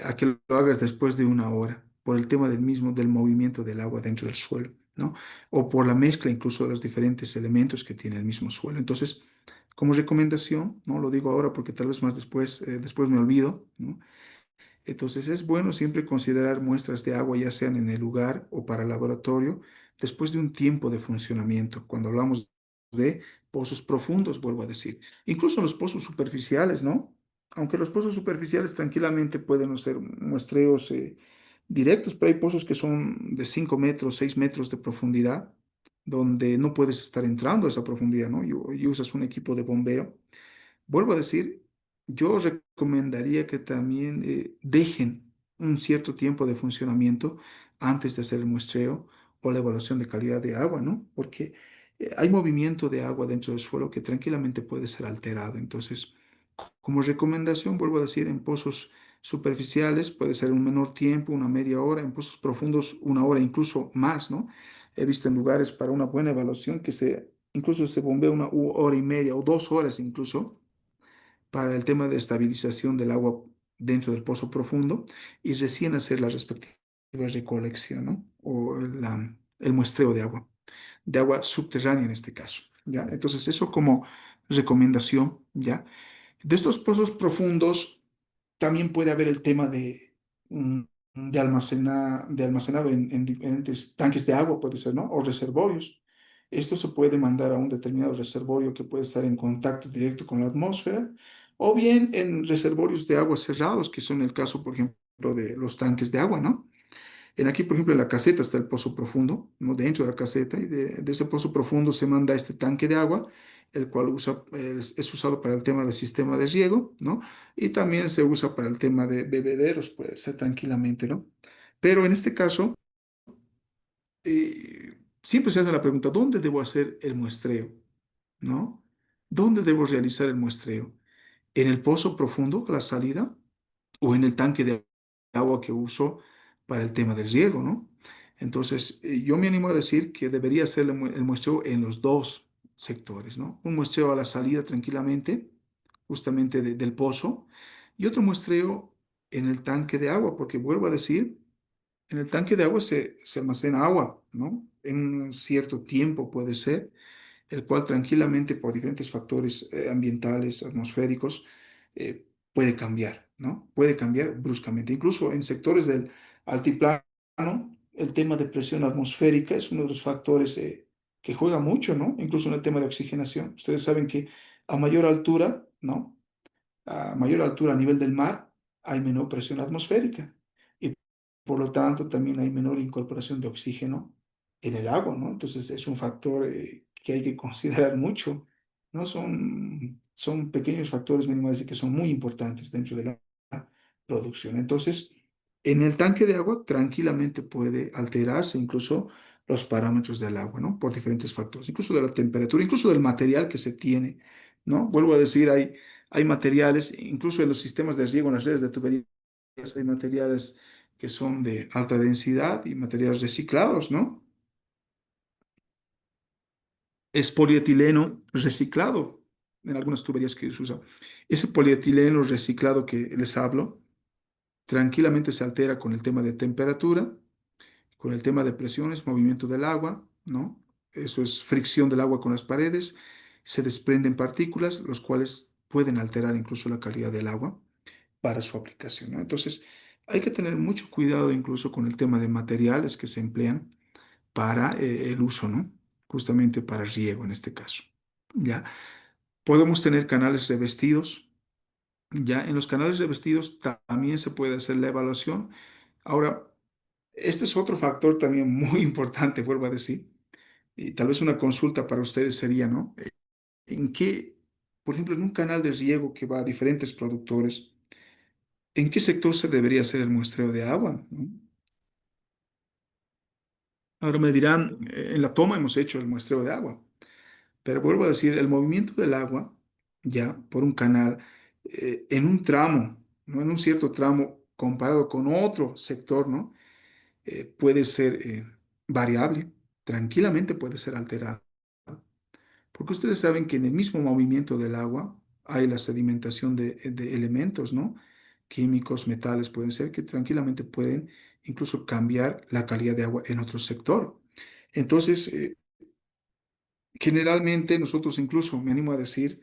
A que lo hagas después de una hora, por el tema del mismo, del movimiento del agua dentro del suelo, ¿no? O por la mezcla incluso de los diferentes elementos que tiene el mismo suelo. Entonces, como recomendación, no lo digo ahora porque tal vez más después, después me olvido, ¿no? Entonces es bueno siempre considerar muestras de agua, ya sean en el lugar o para el laboratorio, después de un tiempo de funcionamiento. Cuando hablamos de pozos profundos, vuelvo a decir, incluso los pozos superficiales, ¿no? Aunque los pozos superficiales tranquilamente pueden ser muestreos directos, pero hay pozos que son de 5 metros, 6 metros de profundidad, donde no puedes estar entrando a esa profundidad, ¿no? Y usas un equipo de bombeo. Vuelvo a decir, yo recomendaría que también dejen un cierto tiempo de funcionamiento antes de hacer el muestreo o la evaluación de calidad de agua, ¿no? Porque hay movimiento de agua dentro del suelo que tranquilamente puede ser alterado. Entonces, como recomendación, vuelvo a decir, en pozos superficiales puede ser un menor tiempo, una media hora, en pozos profundos una hora, incluso más, ¿no? He visto en lugares para una buena evaluación que incluso se bombea una hora y media o 2 horas incluso para el tema de estabilización del agua dentro del pozo profundo y recién hacer la respectiva recolección, ¿no? O el muestreo de agua subterránea en este caso, ¿ya? Entonces, eso como recomendación, ¿ya? De estos pozos profundos también puede haber el tema mm, de almacenado en diferentes tanques de agua, puede ser, ¿no? O reservorios. Esto se puede mandar a un determinado reservorio que puede estar en contacto directo con la atmósfera, o bien en reservorios de agua cerrados, que son el caso, por ejemplo, de los tanques de agua, ¿no? Aquí, por ejemplo, en la caseta está el pozo profundo, ¿no? Dentro de la caseta, y de ese pozo profundo se manda este tanque de agua, el cual es usado para el tema del sistema de riego, ¿no? Y también se usa para el tema de bebederos, puede ser tranquilamente, ¿no? Pero en este caso, siempre se hace la pregunta, ¿dónde debo hacer el muestreo? ¿No? ¿Dónde debo realizar el muestreo? ¿En el pozo profundo, a la salida? ¿O en el tanque de agua que uso para el tema del riego, ¿no? Entonces, yo me animo a decir que debería hacer el muestreo en los dos sectores, ¿no? Un muestreo a la salida tranquilamente, justamente del pozo, y otro muestreo en el tanque de agua, porque vuelvo a decir, en el tanque de agua se almacena agua, ¿no? En un cierto tiempo puede ser el cual tranquilamente por diferentes factores ambientales, atmosféricos, puede cambiar, ¿no? Puede cambiar bruscamente. Incluso en sectores del altiplano, el tema de presión atmosférica es uno de los factores que juega mucho, ¿no? Incluso en el tema de oxigenación. Ustedes saben que a mayor altura, ¿no? A mayor altura a nivel del mar, hay menor presión atmosférica y por lo tanto también hay menor incorporación de oxígeno en el agua, ¿no? Entonces es un factor que hay que considerar mucho, ¿no? Son pequeños factores, me animo a decir, que son muy importantes dentro de la producción. Entonces, en el tanque de agua tranquilamente puede alterarse incluso los parámetros del agua, ¿no? Por diferentes factores, incluso de la temperatura, incluso del material que se tiene, ¿no? Vuelvo a decir, hay materiales, incluso en los sistemas de riego, en las redes de tuberías, hay materiales que son de alta densidad y materiales reciclados, ¿no? Es polietileno reciclado en algunas tuberías que se usa. Ese polietileno reciclado que les hablo, tranquilamente se altera con el tema de temperatura, con el tema de presiones, movimiento del agua, ¿no? Eso es fricción del agua con las paredes, se desprenden partículas, los cuales pueden alterar incluso la calidad del agua para su aplicación, ¿no? Entonces, hay que tener mucho cuidado incluso con el tema de materiales que se emplean para el uso, ¿no? Justamente para riego en este caso. ¿Ya? Podemos tener canales revestidos. Ya en los canales revestidos también se puede hacer la evaluación. Ahora, este es otro factor también muy importante, vuelvo a decir, y tal vez una consulta para ustedes sería, ¿no? ¿En qué, por ejemplo, en un canal de riego que va a diferentes productores, en qué sector se debería hacer el muestreo de agua? ¿No? Ahora me dirán, en la toma hemos hecho el muestreo de agua, pero vuelvo a decir, el movimiento del agua, ya por un canal, en un tramo, ¿no? En un cierto tramo comparado con otro sector, ¿no? Puede ser variable, tranquilamente puede ser alterado. Porque ustedes saben que en el mismo movimiento del agua hay la sedimentación de elementos, ¿no? Químicos, metales, pueden ser que tranquilamente pueden incluso cambiar la calidad de agua en otro sector. Entonces, generalmente nosotros incluso, me animo a decir,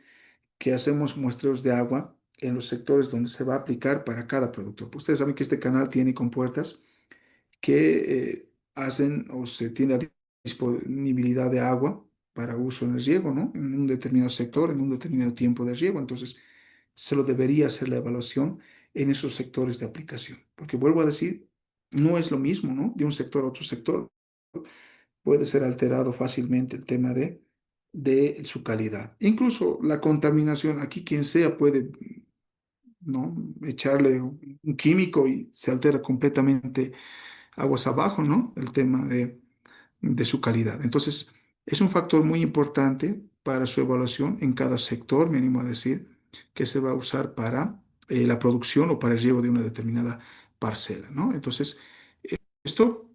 que hacemos muestreos de agua en los sectores donde se va a aplicar para cada producto. Pues ustedes saben que este canal tiene compuertas que hacen o se tiene a disponibilidad de agua para uso en el riego, ¿no? En un determinado sector, en un determinado tiempo de riego. Entonces, se lo debería hacer la evaluación en esos sectores de aplicación. Porque vuelvo a decir, no es lo mismo, ¿no? De un sector a otro sector. Puede ser alterado fácilmente el tema de su calidad. Incluso la contaminación, aquí quien sea puede, ¿no? Echarle un químico y se altera completamente aguas abajo, ¿no? El tema de su calidad. Entonces, es un factor muy importante para su evaluación en cada sector, me animo a decir, que se va a usar para la producción o para el riego de una determinada parcela, ¿no? Entonces, esto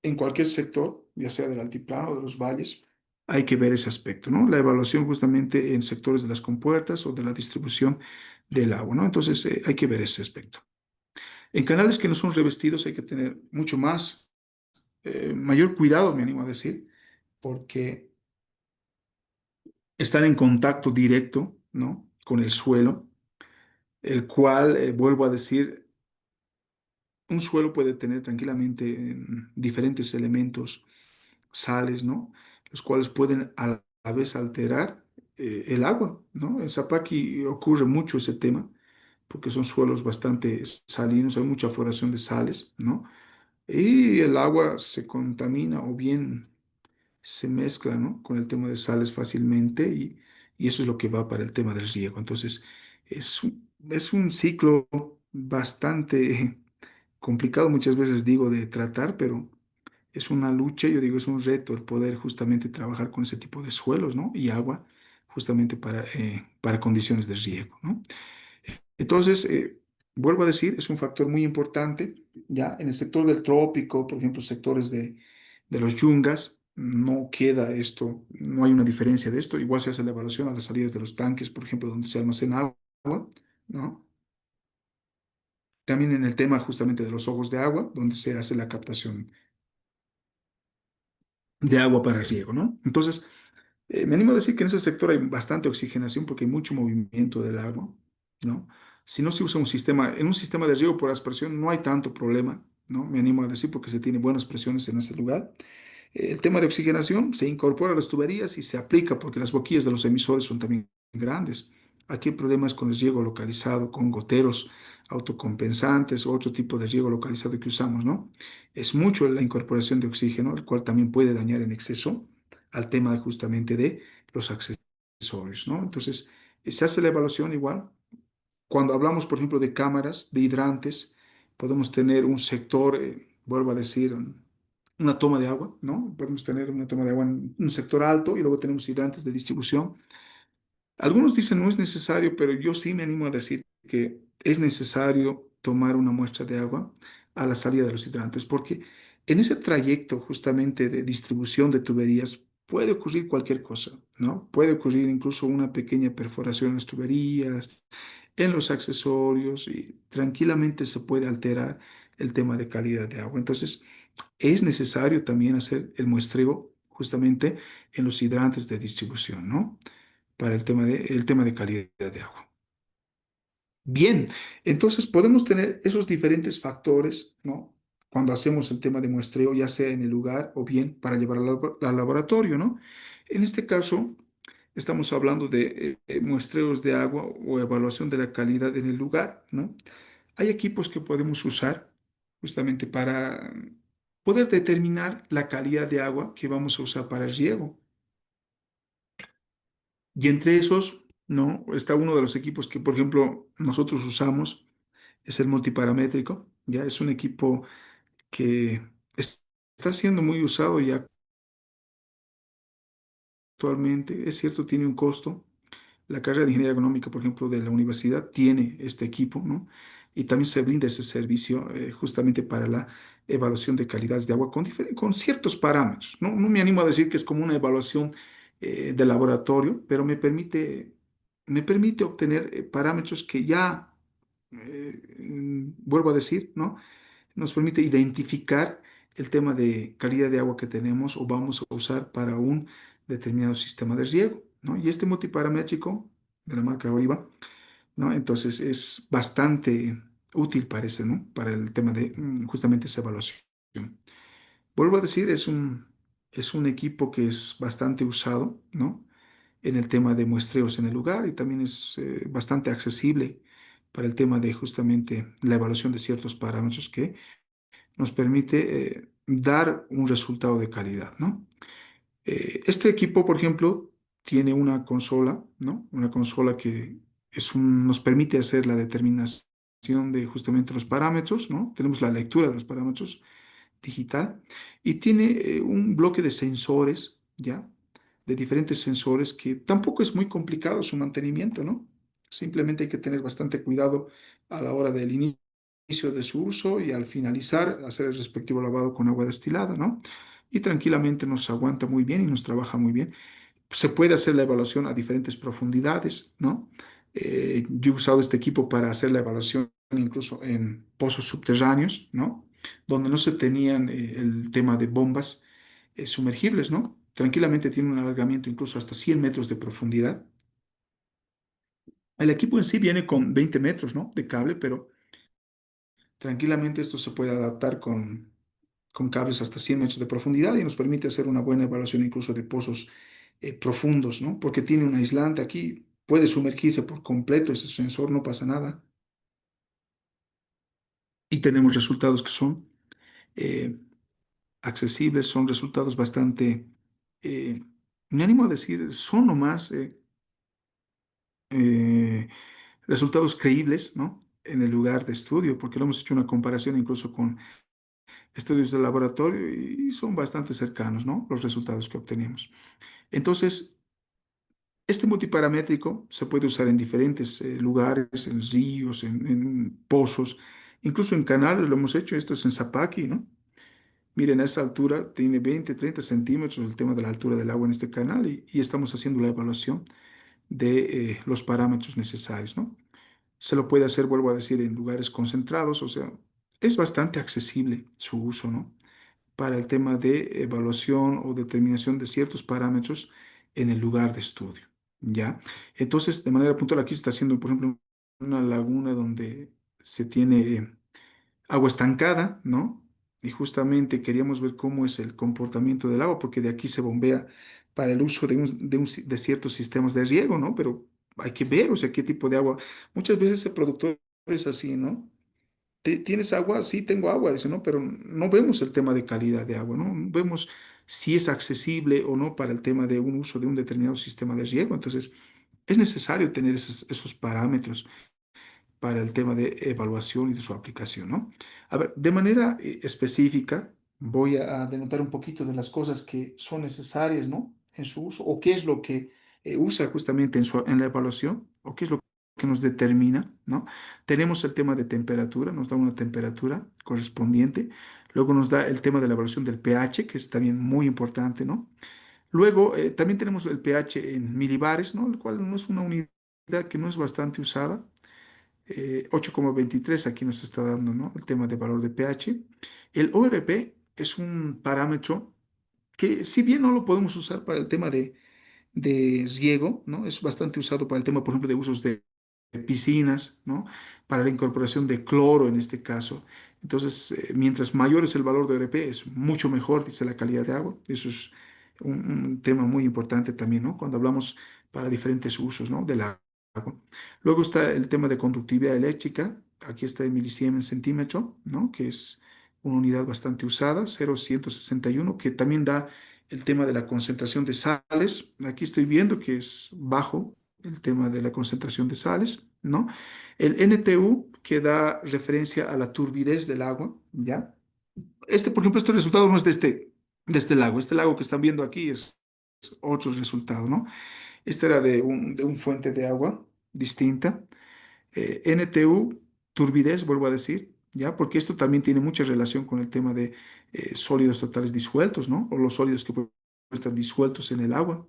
en cualquier sector, ya sea del altiplano o de los valles, hay que ver ese aspecto, ¿no? La evaluación justamente en sectores de las compuertas o de la distribución del agua, ¿no? Entonces, hay que ver ese aspecto. En canales que no son revestidos hay que tener mucho más mayor cuidado, me animo a decir, porque están en contacto directo, ¿no? Con el suelo, el cual, vuelvo a decir, un suelo puede tener tranquilamente diferentes elementos, sales, ¿no? Los cuales pueden a la vez alterar el agua, ¿no? En Zapaqui ocurre mucho ese tema, porque son suelos bastante salinos, hay mucha floración de sales, ¿no? Y el agua se contamina o bien se mezcla, ¿no? Con el tema de sales fácilmente y eso es lo que va para el tema del riego. Entonces, es un ciclo bastante complicado, muchas veces digo, de tratar, pero es una lucha, yo digo, es un reto el poder justamente trabajar con ese tipo de suelos, ¿no? Y agua, justamente para condiciones de riego, ¿no? Entonces, vuelvo a decir, es un factor muy importante, ya en el sector del trópico, por ejemplo, sectores de los yungas, no queda esto, no hay una diferencia de esto, igual se hace la evaluación a las salidas de los tanques, por ejemplo, donde se almacena agua, ¿no? También en el tema justamente de los ojos de agua, donde se hace la captación de agua para riego, ¿no? Entonces, me animo a decir que en ese sector hay bastante oxigenación porque hay mucho movimiento del agua, ¿no? Si no se usa un sistema, en un sistema de riego por aspersión no hay tanto problema, ¿no? Me animo a decir porque se tiene buenas presiones en ese lugar. El tema de oxigenación se incorpora a las tuberías y se aplica porque las boquillas de los emisores son también grandes. Aquí hay problemas con el riego localizado, con goteros autocompensantes o otro tipo de riego localizado que usamos, ¿no? Es mucho la incorporación de oxígeno, el cual también puede dañar en exceso al tema justamente de los accesorios, ¿no? Entonces, se hace la evaluación igual. Cuando hablamos, por ejemplo, de cámaras, de hidrantes, podemos tener un sector, vuelvo a decir, una toma de agua, ¿no? Podemos tener una toma de agua en un sector alto y luego tenemos hidrantes de distribución. Algunos dicen no es necesario, pero yo sí me animo a decir que es necesario tomar una muestra de agua a la salida de los hidrantes, porque en ese trayecto justamente de distribución de tuberías puede ocurrir cualquier cosa, ¿no? Puede ocurrir incluso una pequeña perforación en las tuberías, en los accesorios y tranquilamente se puede alterar el tema de calidad de agua. Entonces, es necesario también hacer el muestreo justamente en los hidrantes de distribución, ¿no? Para el tema de calidad de agua. Bien, entonces podemos tener esos diferentes factores, ¿no? cuando hacemos el tema de muestreo, ya sea en el lugar o bien para llevar al laboratorio, ¿no? En este caso, estamos hablando de muestreos de agua o evaluación de la calidad en el lugar, ¿no? Hay equipos que podemos usar justamente para poder determinar la calidad de agua que vamos a usar para el riego. Y entre esos, ¿no? Está uno de los equipos que, por ejemplo, nosotros usamos, es el multiparamétrico, ¿ya? Es un equipo que está siendo muy usado ya actualmente. Es cierto, tiene un costo. La carrera de ingeniería económica, por ejemplo, de la universidad tiene este equipo, ¿no? Y también se brinda ese servicio justamente para la evaluación de calidades de agua con ciertos parámetros, ¿no? No me animo a decir que es como una evaluación de laboratorio, pero me permite obtener parámetros que ya, vuelvo a decir, ¿no? Nos permite identificar el tema de calidad de agua que tenemos o vamos a usar para un determinado sistema de riego, ¿no? Y este multiparamétrico de la marca Oliva, ¿no? Entonces es bastante útil, parece, ¿no? Para el tema de justamente esa evaluación. Vuelvo a decir, es un equipo que es bastante usado, ¿no? En el tema de muestreos en el lugar y también es bastante accesible para el tema de justamente la evaluación de ciertos parámetros que nos permite dar un resultado de calidad, ¿no? Este equipo, por ejemplo, tiene una consola, ¿no? Una consola que nos permite hacer la determinación de justamente los parámetros, ¿no? Tenemos la lectura de los parámetros digital y tiene un bloque de sensores, ¿ya? De diferentes sensores que tampoco es muy complicado su mantenimiento, ¿no? Simplemente hay que tener bastante cuidado a la hora del inicio de su uso y al finalizar hacer el respectivo lavado con agua destilada, ¿no? Y tranquilamente nos aguanta muy bien y nos trabaja muy bien. Se puede hacer la evaluación a diferentes profundidades, ¿no? Yo he usado este equipo para hacer la evaluación incluso en pozos subterráneos, ¿no? Donde no se tenían el tema de bombas sumergibles, ¿no? Tranquilamente tiene un alargamiento incluso hasta 100 metros de profundidad. El equipo en sí viene con 20 metros, ¿no? De cable, pero tranquilamente esto se puede adaptar con cables hasta 100 metros de profundidad y nos permite hacer una buena evaluación incluso de pozos profundos, ¿no? Porque tiene un aislante aquí, puede sumergirse por completo ese sensor, no pasa nada. Y tenemos resultados que son eh, accesibles, son resultados bastante, eh, me animo a decir, son nomás eh, resultados creíbles, ¿no? En el lugar de estudio, porque lo hemos hecho una comparación incluso con estudios de laboratorio y son bastante cercanos, ¿no? Los resultados que obtenemos. Entonces, este multiparamétrico se puede usar en diferentes lugares, en ríos, en pozos, incluso en canales, lo hemos hecho, esto es en Zapaqui, ¿no? Miren, a esa altura tiene 20, 30 centímetros el tema de la altura del agua en este canal y estamos haciendo la evaluación de los parámetros necesarios, ¿no? Se lo puede hacer, vuelvo a decir, en lugares concentrados, o sea, es bastante accesible su uso, ¿no? Para el tema de evaluación o determinación de ciertos parámetros en el lugar de estudio, ¿ya? Entonces, de manera puntual, aquí se está haciendo, por ejemplo, una laguna donde se tiene agua estancada, ¿no? Y justamente queríamos ver cómo es el comportamiento del agua, porque de aquí se bombea para el uso de ciertos sistemas de riego, ¿no? Pero hay que ver, o sea, qué tipo de agua. Muchas veces el productor es así, ¿no? ¿Tienes agua? Sí, tengo agua, dice, ¿no? Pero no vemos el tema de calidad de agua, ¿no? No vemos si es accesible o no para el tema de un uso de un determinado sistema de riego. Entonces, es necesario tener esos parámetros para el tema de evaluación y de su aplicación, ¿no? A ver, de manera específica, voy a denotar un poquito de las cosas que son necesarias, ¿no? En su uso, o qué es lo que usa justamente en la evaluación, o qué es lo que nos determina, ¿no? Tenemos el tema de temperatura, nos da una temperatura correspondiente. Luego nos da el tema de la evaluación del pH, que es también muy importante, ¿no? Luego, también tenemos el pH en milibares, ¿no? El cual no es una unidad que no es bastante usada. 8,23 aquí nos está dando, ¿no? El tema de valor de pH. El ORP es un parámetro que si bien no lo podemos usar para el tema de riego, ¿no? Es bastante usado para el tema, por ejemplo, de usos de piscinas, ¿no? Para la incorporación de cloro en este caso. Entonces, mientras mayor es el valor de ORP, es mucho mejor, dice la calidad de agua. Eso es un tema muy importante también, ¿no? Cuando hablamos para diferentes usos, ¿no? Del agua. Luego está el tema de conductividad eléctrica. Aquí está el milisiemens centímetro, ¿no? Que es una unidad bastante usada, 0,161, que también da el tema de la concentración de sales. Aquí estoy viendo que es bajo el tema de la concentración de sales, ¿no? El NTU, que da referencia a la turbidez del agua, ¿ya? Por ejemplo, este resultado no es de este lago. Este lago que están viendo aquí es otro resultado, ¿no? Este era de un fuente de agua distinta. NTU, turbidez, vuelvo a decir, ¿ya? Porque esto también tiene mucha relación con el tema de sólidos totales disueltos, ¿no? O los sólidos que pueden estar disueltos en el agua.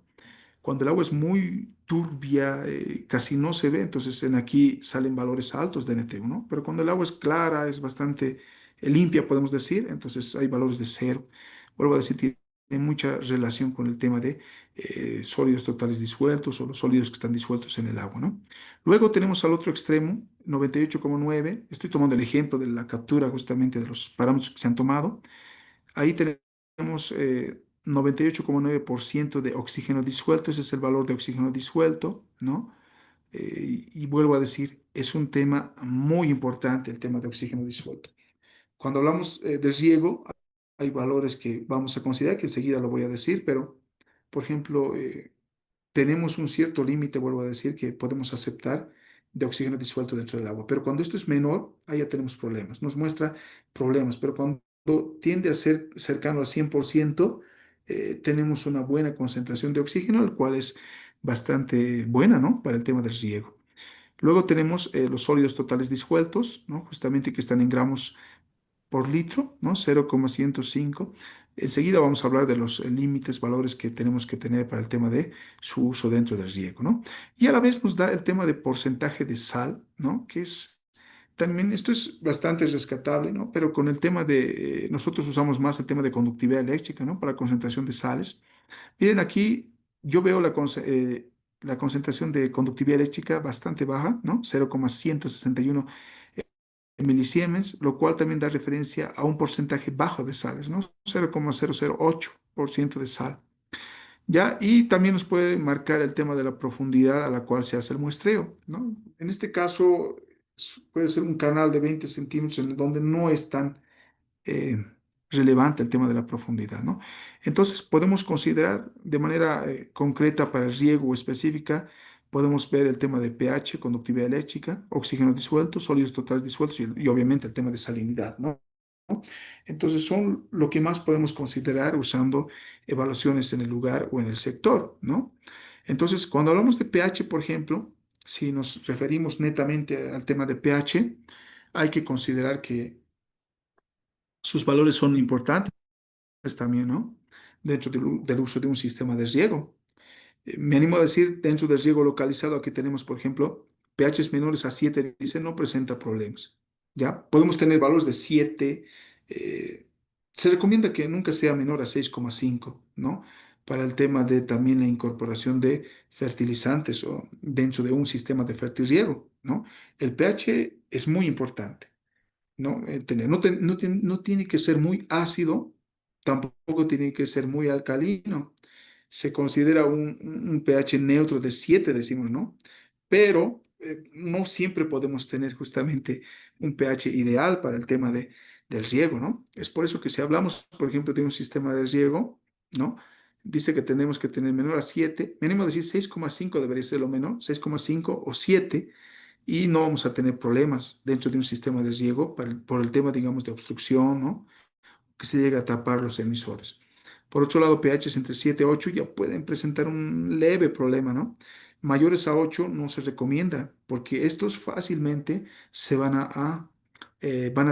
Cuando el agua es muy turbia, casi no se ve, entonces en aquí salen valores altos de NTU, ¿no? Pero cuando el agua es clara, es bastante limpia, podemos decir, entonces hay valores de cero. Vuelvo a decir, tiene mucha relación con el tema de sólidos totales disueltos o los sólidos que están disueltos en el agua, ¿no? Luego tenemos al otro extremo, 98,9. Estoy tomando el ejemplo de la captura justamente de los parámetros que se han tomado. Ahí tenemos 98,9% de oxígeno disuelto, ese es el valor de oxígeno disuelto, ¿no? Y vuelvo a decir, es un tema muy importante el tema de oxígeno disuelto. Cuando hablamos de riego, hay valores que vamos a considerar, que enseguida lo voy a decir, pero, por ejemplo, tenemos un cierto límite, vuelvo a decir, que podemos aceptar de oxígeno disuelto dentro del agua. Pero cuando esto es menor, ahí ya tenemos problemas. Nos muestra problemas. Pero cuando tiende a ser cercano al 100%, tenemos una buena concentración de oxígeno, el cual es bastante buena, ¿no? Para el tema del riego. Luego tenemos los sólidos totales disueltos, ¿no? Justamente que están en gramos por litro, ¿no? 0,105. Enseguida vamos a hablar de los límites, valores que tenemos que tener para el tema de su uso dentro del riego, ¿no? Y a la vez nos da el tema de porcentaje de sal, ¿no? Que es también, esto es bastante rescatable, ¿no? Pero con el tema de, nosotros usamos más el tema de conductividad eléctrica, ¿no? Para concentración de sales. Miren, aquí yo veo la concentración de conductividad eléctrica bastante baja, ¿no? 0,161 milisiemens, lo cual también da referencia a un porcentaje bajo de sales, ¿no? 0,008% de sal. ¿Ya? Y también nos puede marcar el tema de la profundidad a la cual se hace el muestreo, ¿no? En este caso, puede ser un canal de 20 centímetros en donde no es tan eh, relevante el tema de la profundidad, ¿no? Entonces, podemos considerar de manera concreta para el riego específica, podemos ver el tema de pH, conductividad eléctrica, oxígeno disuelto, sólidos totales disueltos y obviamente el tema de salinidad, ¿no? Entonces, son lo que más podemos considerar usando evaluaciones en el lugar o en el sector, ¿no? Entonces, cuando hablamos de pH, por ejemplo, si nos referimos netamente al tema de pH, hay que considerar que sus valores son importantes también, ¿no? Dentro del uso de un sistema de riego. Me animo a decir, dentro del riego localizado, aquí tenemos, por ejemplo, pHs menores a 7, dice, no presenta problemas. ¿Ya? Podemos tener valores de 7. Se recomienda que nunca sea menor a 6,5, ¿no? Para el tema de también la incorporación de fertilizantes o dentro de un sistema de fertirriego, ¿no? El pH es muy importante. ¿No? No tiene que ser muy ácido, tampoco tiene que ser muy alcalino. Se considera un pH neutro de 7, decimos, ¿no? Pero no siempre podemos tener justamente un pH ideal para el tema del riego, ¿no? Es por eso que si hablamos, por ejemplo, de un sistema de riego, ¿no? Dice que tenemos que tener menor a 7, mínimo decir 6,5 debería ser lo menor, 6,5 o 7 y no vamos a tener problemas dentro de un sistema de riego por el tema, digamos, de obstrucción, ¿no? Que se llega a tapar los emisores. Por otro lado, pHs entre 7 y 8 ya pueden presentar un leve problema, ¿no? Mayores a 8 no se recomienda porque estos fácilmente se van a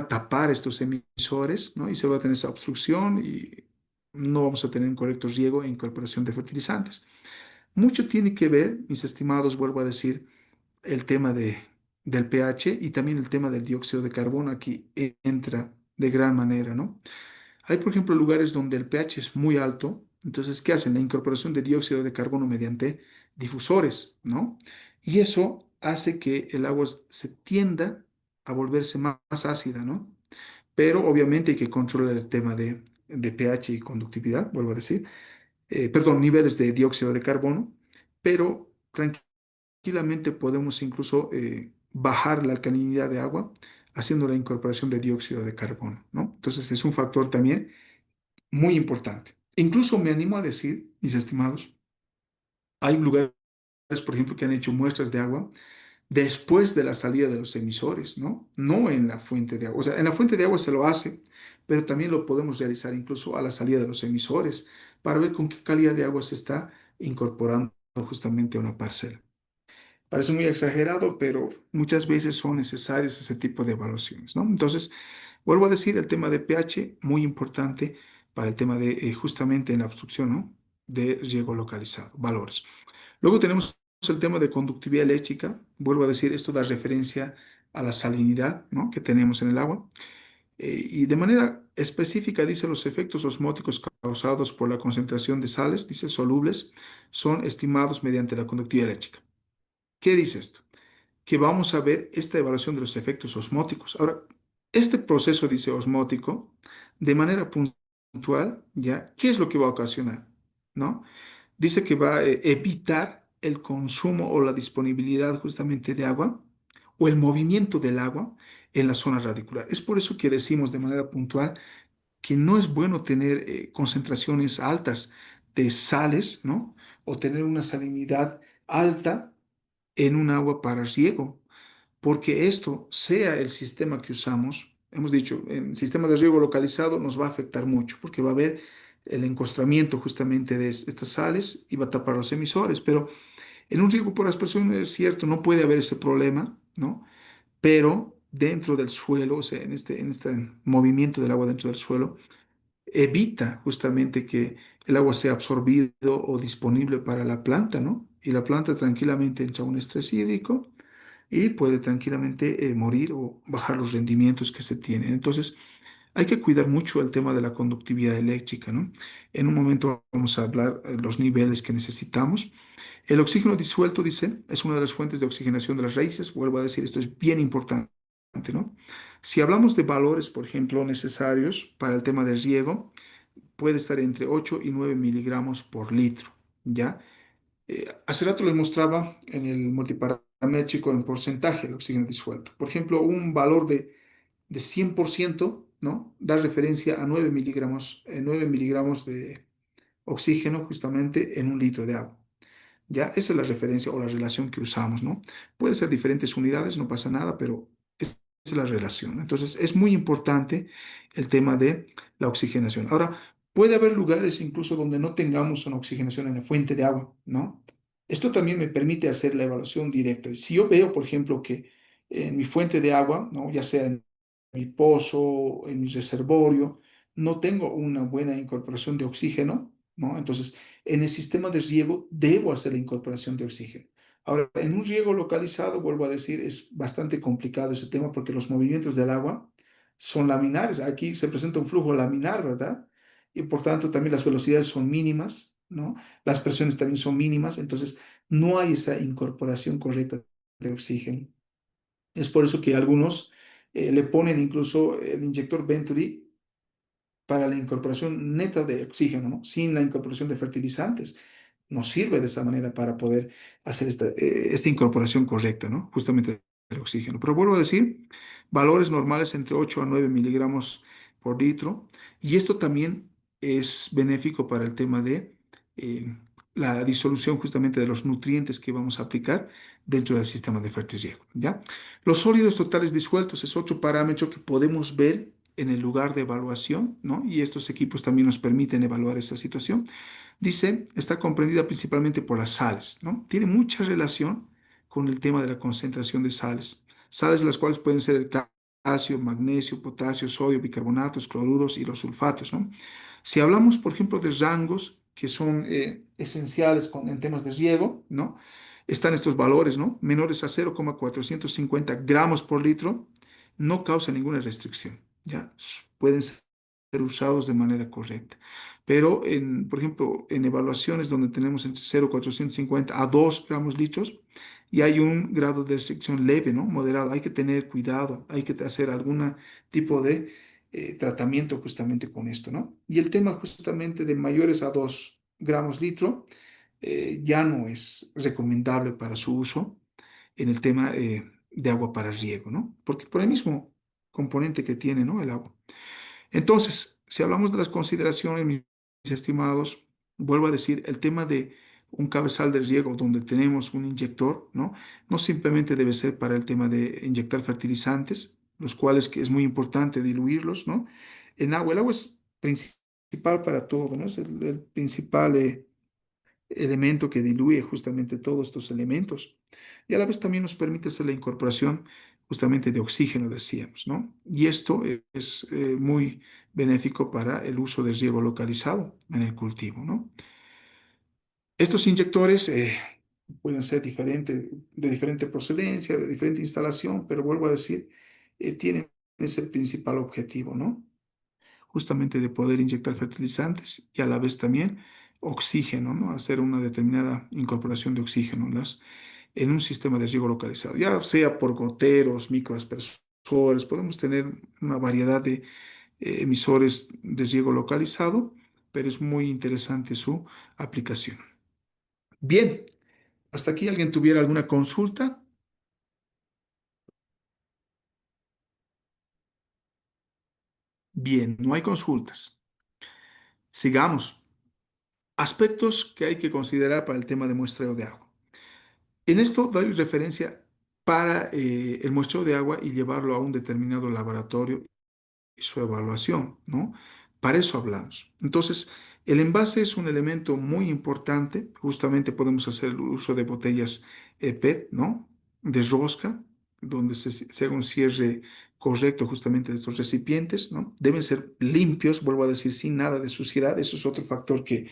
tapar estos emisores, ¿no? Y se va a tener esa obstrucción y no vamos a tener un correcto riego e incorporación de fertilizantes. Mucho tiene que ver, mis estimados, vuelvo a decir, el tema del pH y también el tema del dióxido de carbono aquí entra de gran manera, ¿no? Hay, por ejemplo, lugares donde el pH es muy alto, entonces, ¿qué hacen? La incorporación de dióxido de carbono mediante difusores, ¿no? Y eso hace que el agua se tienda a volverse más ácida, ¿no? Pero obviamente hay que controlar el tema de pH y conductividad, vuelvo a decir, perdón, niveles de dióxido de carbono, pero tranquilamente podemos incluso bajar la alcalinidad de agua haciendo la incorporación de dióxido de carbono, ¿no? Entonces es un factor también muy importante. Incluso me animo a decir, mis estimados, hay lugares, por ejemplo, que han hecho muestras de agua después de la salida de los emisores, ¿no? No en la fuente de agua. O sea, en la fuente de agua se lo hace, pero también lo podemos realizar incluso a la salida de los emisores para ver con qué calidad de agua se está incorporando justamente a una parcela. Parece muy exagerado, pero muchas veces son necesarias ese tipo de evaluaciones, ¿no? Entonces, vuelvo a decir, el tema de pH, muy importante para el tema de justamente en la obstrucción, ¿no? De riego localizado, valores. Luego tenemos el tema de conductividad eléctrica. Vuelvo a decir, esto da referencia a la salinidad, ¿no? que tenemos en el agua. Y de manera específica dice los efectos osmóticos causados por la concentración de sales, dice solubles, son estimados mediante la conductividad eléctrica. ¿Qué dice esto? Que vamos a ver esta evaluación de los efectos osmóticos. Ahora, este proceso, dice osmótico, de manera puntual, ¿ya? ¿Qué es lo que va a ocasionar? ¿No? Dice que va a evitar el consumo o la disponibilidad justamente de agua o el movimiento del agua en la zona radicular. Es por eso que decimos de manera puntual que no es bueno tener concentraciones altas de sales, ¿no? O tener una salinidad alta en un agua para riego, porque esto, sea el sistema que usamos, hemos dicho, en sistema de riego localizado nos va a afectar mucho, porque va a haber el encostramiento justamente de estas sales y va a tapar los emisores, pero en un riego por aspersión es cierto, no puede haber ese problema, ¿no? Pero dentro del suelo, o sea, en este movimiento del agua dentro del suelo, evita justamente que el agua sea absorbido o disponible para la planta, ¿no? Y la planta tranquilamente entra a un estrés hídrico y puede tranquilamente morir o bajar los rendimientos que se tienen. Entonces, hay que cuidar mucho el tema de la conductividad eléctrica, ¿no? En un momento vamos a hablar de los niveles que necesitamos. El oxígeno disuelto, dice, es una de las fuentes de oxigenación de las raíces. Vuelvo a decir, esto es bien importante, ¿no? Si hablamos de valores, por ejemplo, necesarios para el tema del riego, puede estar entre 8 y 9 miligramos por litro, ¿ya? Hace rato les mostraba en el multiparamétrico en porcentaje el oxígeno disuelto. Por ejemplo, un valor de 100%, ¿no? Da referencia a 9 miligramos de oxígeno justamente en un litro de agua. ¿Ya? Esa es la referencia o la relación que usamos, ¿no? Puede ser diferentes unidades, no pasa nada, pero esa es la relación. Entonces, es muy importante el tema de la oxigenación. Ahora, puede haber lugares incluso donde no tengamos una oxigenación en la fuente de agua, ¿no? Esto también me permite hacer la evaluación directa. Si yo veo, por ejemplo, que en mi fuente de agua, ¿no? Ya sea en mi pozo, en mi reservorio, no tengo una buena incorporación de oxígeno, ¿no? Entonces, en el sistema de riego debo hacer la incorporación de oxígeno. Ahora, en un riego localizado, vuelvo a decir, es bastante complicado ese tema porque los movimientos del agua son laminares. Aquí se presenta un flujo laminar, ¿verdad? Y por tanto también las velocidades son mínimas, ¿no? Las presiones también son mínimas, entonces no hay esa incorporación correcta de oxígeno. Es por eso que algunos le ponen incluso el inyector Venturi para la incorporación neta de oxígeno, ¿no? Sin la incorporación de fertilizantes. Nos sirve de esa manera para poder hacer esta incorporación correcta, ¿no? Justamente del oxígeno. Pero vuelvo a decir, valores normales entre 8 a 9 miligramos por litro. Y esto también es benéfico para el tema de eh, la disolución justamente de los nutrientes que vamos a aplicar dentro del sistema de fertirriego, ¿ya? Los sólidos totales disueltos es otro parámetro que podemos ver en el lugar de evaluación, ¿no? Y estos equipos también nos permiten evaluar esa situación. Dice, está comprendida principalmente por las sales, ¿no? Tiene mucha relación con el tema de la concentración de sales. Sales las cuales pueden ser el calcio, magnesio, potasio, sodio, bicarbonatos, cloruros y los sulfatos, ¿no? Si hablamos, por ejemplo, de rangos que son esenciales en temas de riego, ¿no? Están estos valores, ¿no? Menores a 0,450 gramos por litro, no causa ninguna restricción, ¿ya? Pueden ser usados de manera correcta. Pero, por ejemplo, en evaluaciones donde tenemos entre 0,450 a 2 gramos litros, y hay un grado de restricción leve, ¿no? Moderado. Hay que tener cuidado, hay que hacer algún tipo de tratamiento justamente con esto, ¿no? Y el tema justamente de mayores a 2 gramos litro ya no es recomendable para su uso en el tema de agua para riego, ¿no? Porque por el mismo componente que tiene, ¿no? El agua. Entonces, si hablamos de las consideraciones, mis estimados, vuelvo a decir, el tema de un cabezal de riego donde tenemos un inyector, ¿no? No simplemente debe ser para el tema de inyectar fertilizantes, los cuales que es muy importante diluirlos, ¿no? En agua, el agua es principal para todo, ¿no? Es el principal elemento que diluye justamente todos estos elementos. Y a la vez también nos permite hacer la incorporación justamente de oxígeno, decíamos, ¿no? Y esto es muy benéfico para el uso de riego localizado en el cultivo, ¿no? Estos inyectores pueden ser diferentes, de diferente procedencia, de diferente instalación, pero vuelvo a decir, tienen ese principal objetivo, ¿no? Justamente de poder inyectar fertilizantes y a la vez también oxígeno, ¿no? Hacer una determinada incorporación de oxígeno en un sistema de riego localizado, ya sea por goteros, microaspersores, podemos tener una variedad de emisores de riego localizado, pero es muy interesante su aplicación. Bien, hasta aquí alguien tuviera alguna consulta. Bien, no hay consultas. Sigamos. Aspectos que hay que considerar para el tema de muestreo de agua. En esto doy referencia para el muestreo de agua y llevarlo a un determinado laboratorio y su evaluación, ¿no? Para eso hablamos. Entonces, el envase es un elemento muy importante. Justamente podemos hacer el uso de botellas PET, ¿no? De rosca, donde se haga un cierre correcto justamente de estos recipientes, ¿no? Deben ser limpios, vuelvo a decir, sin nada de suciedad. Eso es otro factor que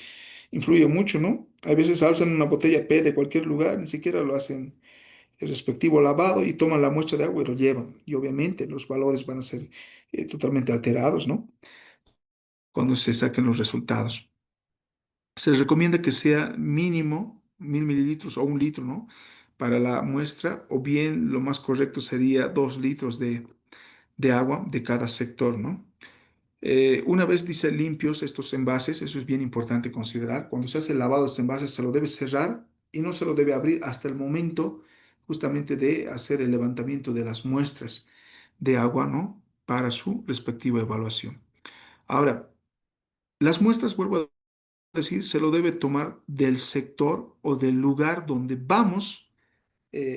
influye mucho, ¿no? A veces alzan una botella PET de cualquier lugar, ni siquiera lo hacen el respectivo lavado y toman la muestra de agua y lo llevan. Y obviamente los valores van a ser totalmente alterados, ¿no? Cuando se saquen los resultados. Se recomienda que sea mínimo 1000 mililitros o 1 litro, ¿no? Para la muestra, o bien lo más correcto sería 2 litros de agua de cada sector, ¿no? Una vez dice limpios estos envases, eso es bien importante considerar. Cuando se hace el lavado de estos envases, se lo debe cerrar y no se lo debe abrir hasta el momento justamente de hacer el levantamiento de las muestras de agua, ¿no? Para su respectiva evaluación. Ahora, las muestras, vuelvo a decir, se lo debe tomar del sector o del lugar donde vamos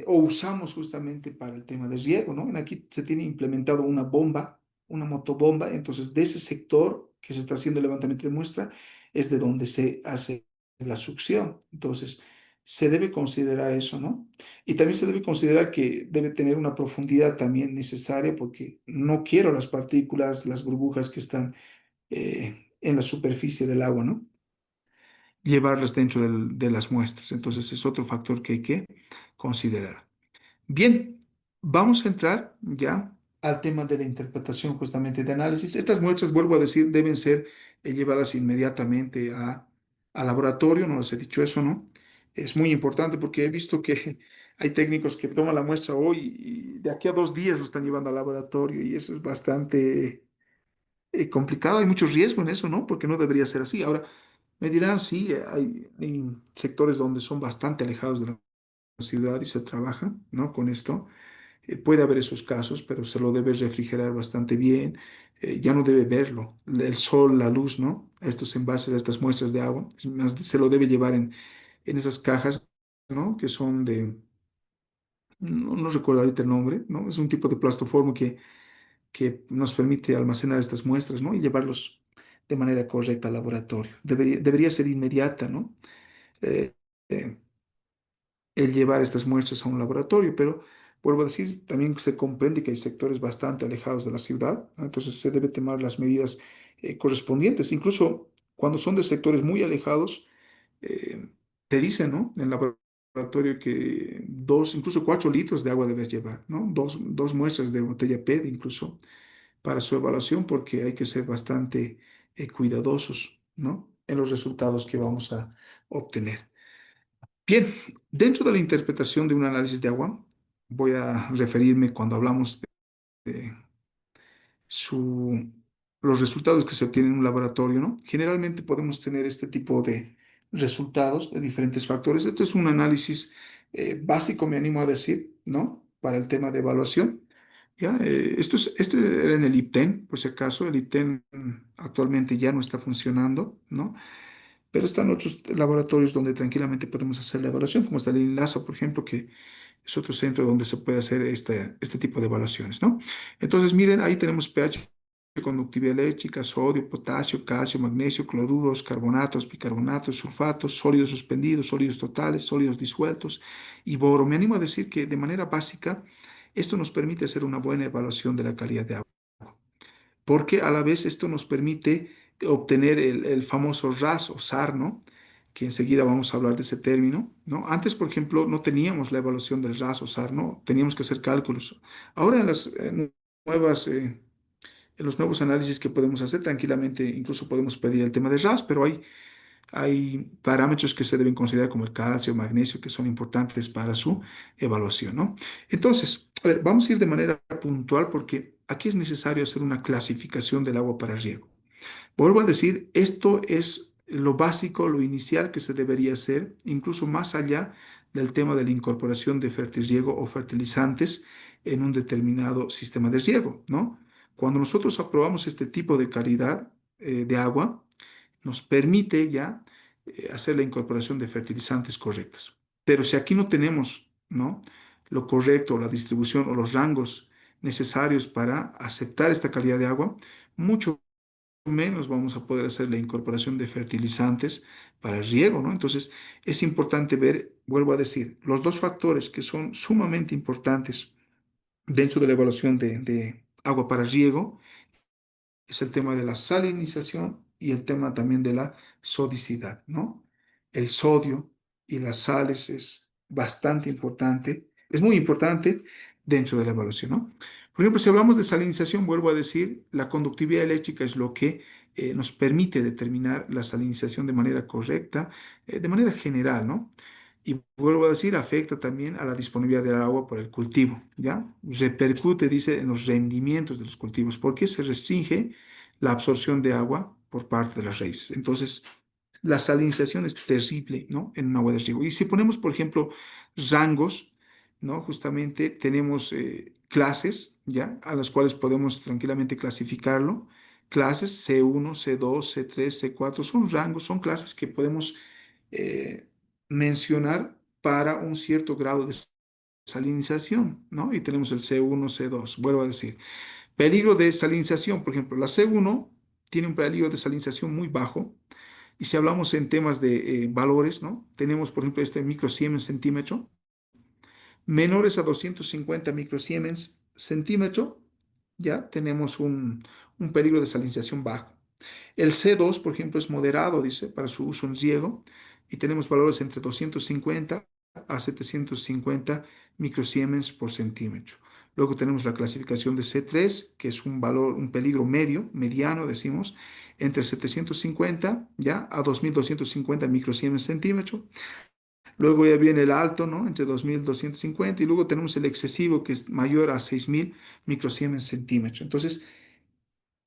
o usamos justamente para el tema de riego, ¿no? Aquí se tiene implementado una bomba, una motobomba, entonces de ese sector que se está haciendo el levantamiento de muestra es de donde se hace la succión. Entonces, se debe considerar eso, ¿no? Y también se debe considerar que debe tener una profundidad también necesaria porque no quiero las partículas, las burbujas que están en la superficie del agua, ¿no? Llevarlas dentro de las muestras. Entonces, es otro factor que hay que considerar. Bien, vamos a entrar ya al tema de la interpretación justamente de análisis. Estas muestras, vuelvo a decir, deben ser llevadas inmediatamente a laboratorio, no les he dicho eso, ¿no? Es muy importante porque he visto que hay técnicos que toman la muestra hoy y de aquí a 2 días lo están llevando al laboratorio y eso es bastante complicado. Hay mucho riesgo en eso, ¿no? Porque no debería ser así. Ahora, me dirán, sí, hay sectores donde son bastante alejados de la ciudad y se trabaja, ¿no? Con esto. Puede haber esos casos, pero se lo debe refrigerar bastante bien. Ya no debe verlo, el sol, la luz, ¿no? A estos envases, a estas muestras de agua. Es más, se lo debe llevar en esas cajas, ¿no? Que son no recuerdo ahorita el nombre, ¿no? Es un tipo de plastoformo que nos permite almacenar estas muestras, ¿no? Y llevarlos de manera correcta al laboratorio. Debería ser inmediata, ¿no? Eh, eh, el llevar estas muestras a un laboratorio, pero vuelvo a decir, también se comprende que hay sectores bastante alejados de la ciudad, ¿no? Entonces se debe tomar las medidas correspondientes. Incluso cuando son de sectores muy alejados, eh, te dicen, ¿no? En el laboratorio que 2, incluso 4 litros de agua debes llevar, ¿no? Dos muestras de botella PET incluso para su evaluación, porque hay que ser bastante cuidadosos, ¿no? En los resultados que vamos a obtener. Bien, dentro de la interpretación de un análisis de agua, voy a referirme cuando hablamos de su, los resultados que se obtienen en un laboratorio, ¿no? Generalmente podemos tener este tipo de resultados de diferentes factores. Esto es un análisis básico, me animo a decir, ¿no? Para el tema de evaluación. ¿Ya? Esto era en el IPTEN, por si acaso. El IPTEN actualmente ya no está funcionando, ¿no? Pero están otros laboratorios donde tranquilamente podemos hacer la evaluación, como está el INLASA, por ejemplo, que es otro centro donde se puede hacer este tipo de evaluaciones, ¿no? Entonces, miren, ahí tenemos pH, conductividad eléctrica, sodio, potasio, calcio, magnesio, cloruros, carbonatos, bicarbonatos, sulfatos, sólidos suspendidos, sólidos totales, sólidos disueltos y boro. Me animo a decir que de manera básica, esto nos permite hacer una buena evaluación de la calidad de agua, porque a la vez esto nos permite obtener el famoso RAS o SAR, ¿no? Que enseguida vamos a hablar de ese término, ¿no? Antes, por ejemplo, no teníamos la evaluación del RAS o SAR, ¿no? Teníamos que hacer cálculos. Ahora en las nuevas, en los nuevos análisis que podemos hacer, tranquilamente incluso podemos pedir el tema de RAS, pero hay parámetros que se deben considerar como el calcio, magnesio, que son importantes para su evaluación, ¿no? Entonces, a ver, vamos a ir de manera puntual porque aquí es necesario hacer una clasificación del agua para riego. Vuelvo a decir, esto es lo básico, lo inicial que se debería hacer, incluso más allá del tema de la incorporación de fertirriego o fertilizantes en un determinado sistema de riego, ¿no? Cuando nosotros aprobamos este tipo de calidad de agua, nos permite ya hacer la incorporación de fertilizantes correctos. Pero si aquí no tenemos, ¿no? Lo correcto, la distribución o los rangos necesarios para aceptar esta calidad de agua, mucho menos vamos a poder hacer la incorporación de fertilizantes para el riego, ¿no? Entonces, es importante ver, vuelvo a decir, los dos factores que son sumamente importantes dentro de la evaluación de agua para riego es el tema de la salinización y el tema también de la sodicidad, ¿no? El sodio y las sales es bastante importante, es muy importante dentro de la evaluación, ¿no? Por ejemplo, si hablamos de salinización, vuelvo a decir, la conductividad eléctrica es lo que nos permite determinar la salinización de manera correcta, de manera general, ¿no? Y vuelvo a decir, afecta también a la disponibilidad del agua por el cultivo, ¿ya? Repercute, dice, en los rendimientos de los cultivos, porque se restringe la absorción de agua por parte de las raíces. Entonces, la salinización es terrible, ¿no? En un agua de riego. Y si ponemos, por ejemplo, rangos, ¿no? Justamente tenemos clases, ¿ya? A las cuales podemos tranquilamente clasificarlo. Clases C1, C2, C3, C4, son rangos, son clases que podemos mencionar para un cierto grado de salinización, ¿no? Y tenemos el C1, C2, vuelvo a decir. Peligro de salinización, por ejemplo, la C1 tiene un peligro de salinización muy bajo. Y si hablamos en temas de valores, ¿no? Tenemos, por ejemplo, este microsiemens centímetro, menores a 250 microsiemens centímetro, ya tenemos un peligro de salinización bajo. El C2, por ejemplo, es moderado, dice, para su uso en riego, y tenemos valores entre 250 a 750 microsiemens por centímetro. Luego tenemos la clasificación de C3, que es un valor, un peligro medio, mediano, decimos, entre 750 ya a 2250 microsiemens centímetro. Luego ya viene el alto, ¿no? Entre 2250 y luego tenemos el excesivo, que es mayor a 6000 microsiemens centímetro. Entonces,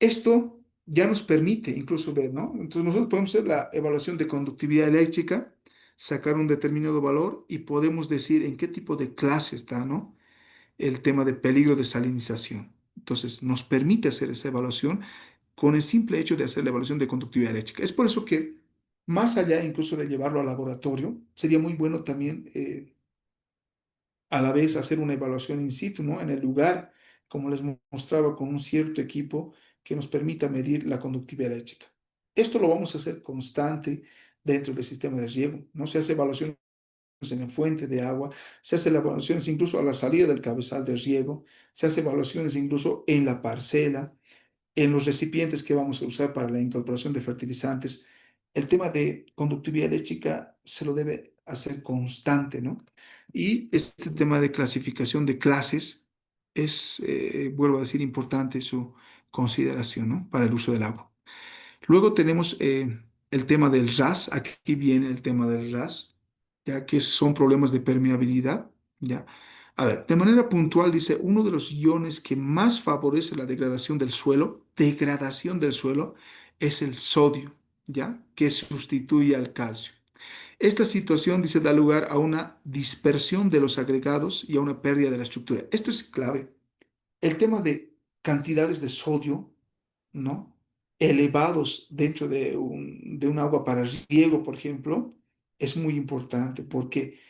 esto ya nos permite incluso ver, ¿no? Entonces nosotros podemos hacer la evaluación de conductividad eléctrica, sacar un determinado valor y podemos decir en qué tipo de clase está, ¿no? El tema de peligro de salinización. Entonces nos permite hacer esa evaluación con el simple hecho de hacer la evaluación de conductividad eléctrica. Es por eso que más allá incluso de llevarlo al laboratorio, sería muy bueno también a la vez hacer una evaluación in situ, ¿no? En el lugar, como les mostraba, con un cierto equipo que nos permita medir la conductividad eléctrica. Esto lo vamos a hacer constante dentro del sistema de riego, ¿no? Se hace evaluaciones en la fuente de agua, se hace evaluaciones incluso a la salida del cabezal de riego, se hace evaluaciones incluso en la parcela, en los recipientes que vamos a usar para la incorporación de fertilizantes. El tema de conductividad eléctrica se lo debe hacer constante, ¿no? Y este tema de clasificación de clases es, vuelvo a decir, importante su consideración, ¿no? Para el uso del agua. Luego tenemos el tema del RAS, aquí viene el tema del RAS. ya que son problemas de permeabilidad, ¿ya? A ver, de manera puntual dice, uno de los iones que más favorece la degradación del suelo, es el sodio, ¿ya? Que sustituye al calcio. Esta situación, dice, da lugar a una dispersión de los agregados y a una pérdida de la estructura. Esto es clave. El tema de cantidades de sodio, ¿no? Elevados dentro de un agua para riego, por ejemplo, es muy importante porque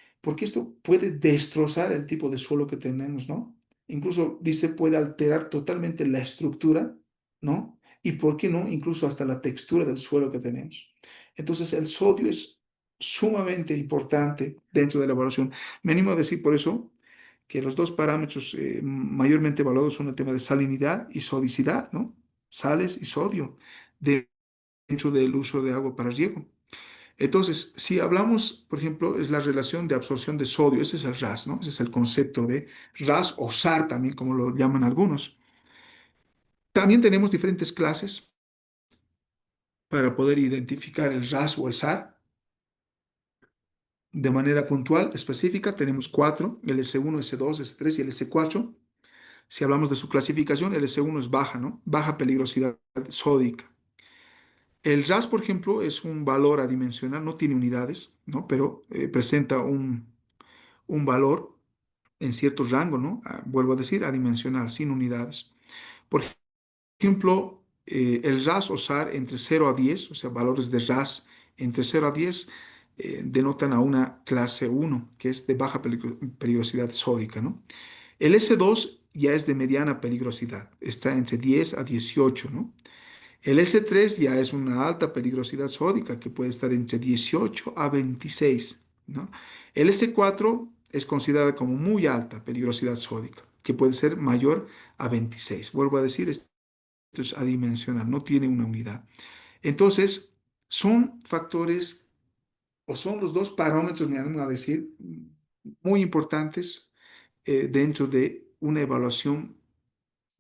esto puede destrozar el tipo de suelo que tenemos, ¿no? Incluso dice puede alterar totalmente la estructura, ¿no? Y por qué no, incluso hasta la textura del suelo que tenemos. Entonces, el sodio es sumamente importante dentro de la evaluación. Me animo a decir por eso que los dos parámetros mayormente evaluados son el tema de salinidad y sodicidad, ¿no? Sales y sodio dentro del uso de agua para riego. Entonces, si hablamos, por ejemplo, es la relación de absorción de sodio, ese es el RAS, ¿no? Ese es el concepto de RAS o SAR también, como lo llaman algunos. También tenemos diferentes clases para poder identificar el RAS o el SAR. De manera puntual, específica, tenemos cuatro, el S1, S2, S3 y el S4. Si hablamos de su clasificación, el S1 es baja, ¿no? Baja peligrosidad sódica. El RAS, por ejemplo, es un valor adimensional, no tiene unidades, ¿no? Pero presenta un valor en cierto rango, ¿no? Vuelvo a decir, adimensional, sin unidades. Por ejemplo, el RAS o SAR entre 0 a 10, o sea, valores de RAS entre 0 a 10, denotan a una clase 1, que es de baja peligrosidad sódica, ¿no? El S2 ya es de mediana peligrosidad, está entre 10 a 18, ¿no? El S3 ya es una alta peligrosidad sódica que puede estar entre 18 a 26, ¿no? El S4 es considerada como muy alta peligrosidad sódica, que puede ser mayor a 26. Vuelvo a decir, esto es adimensional, no tiene una unidad. Entonces, son factores o son los dos parámetros, me animo a decir, muy importantes dentro de una evaluación,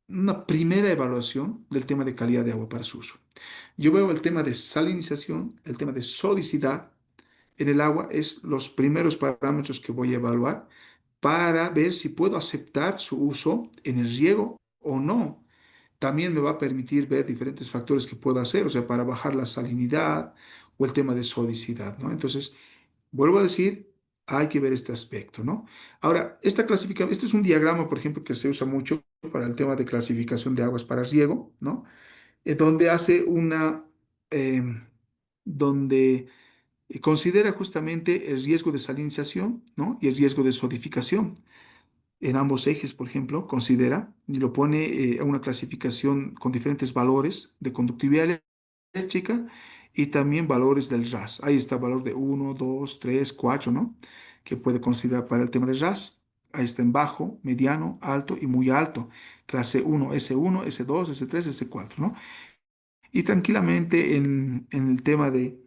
una primera evaluación del tema de calidad de agua para su uso. Yo veo el tema de salinización, el tema de sodicidad en el agua, es los primeros parámetros que voy a evaluar para ver si puedo aceptar su uso en el riego o no. También me va a permitir ver diferentes factores que puedo hacer, o sea, para bajar la salinidad o el tema de sodicidad, ¿no? Entonces, vuelvo a decir, hay que ver este aspecto, ¿no? Ahora, esta clasificación, este es un diagrama, por ejemplo, que se usa mucho para el tema de clasificación de aguas para riego, ¿no? Donde hace eh, donde considera justamente el riesgo de salinización, ¿no? Y el riesgo de sodificación. En ambos ejes, por ejemplo, considera y lo pone a una clasificación con diferentes valores de conductividad eléctrica y también valores del RAS. Ahí está el valor de 1, 2, 3, 4, ¿no? Que puede considerar para el tema del RAS. Ahí está en bajo, mediano, alto y muy alto. Clase 1, S1, S2, S3, S4, ¿no? Y tranquilamente en el tema de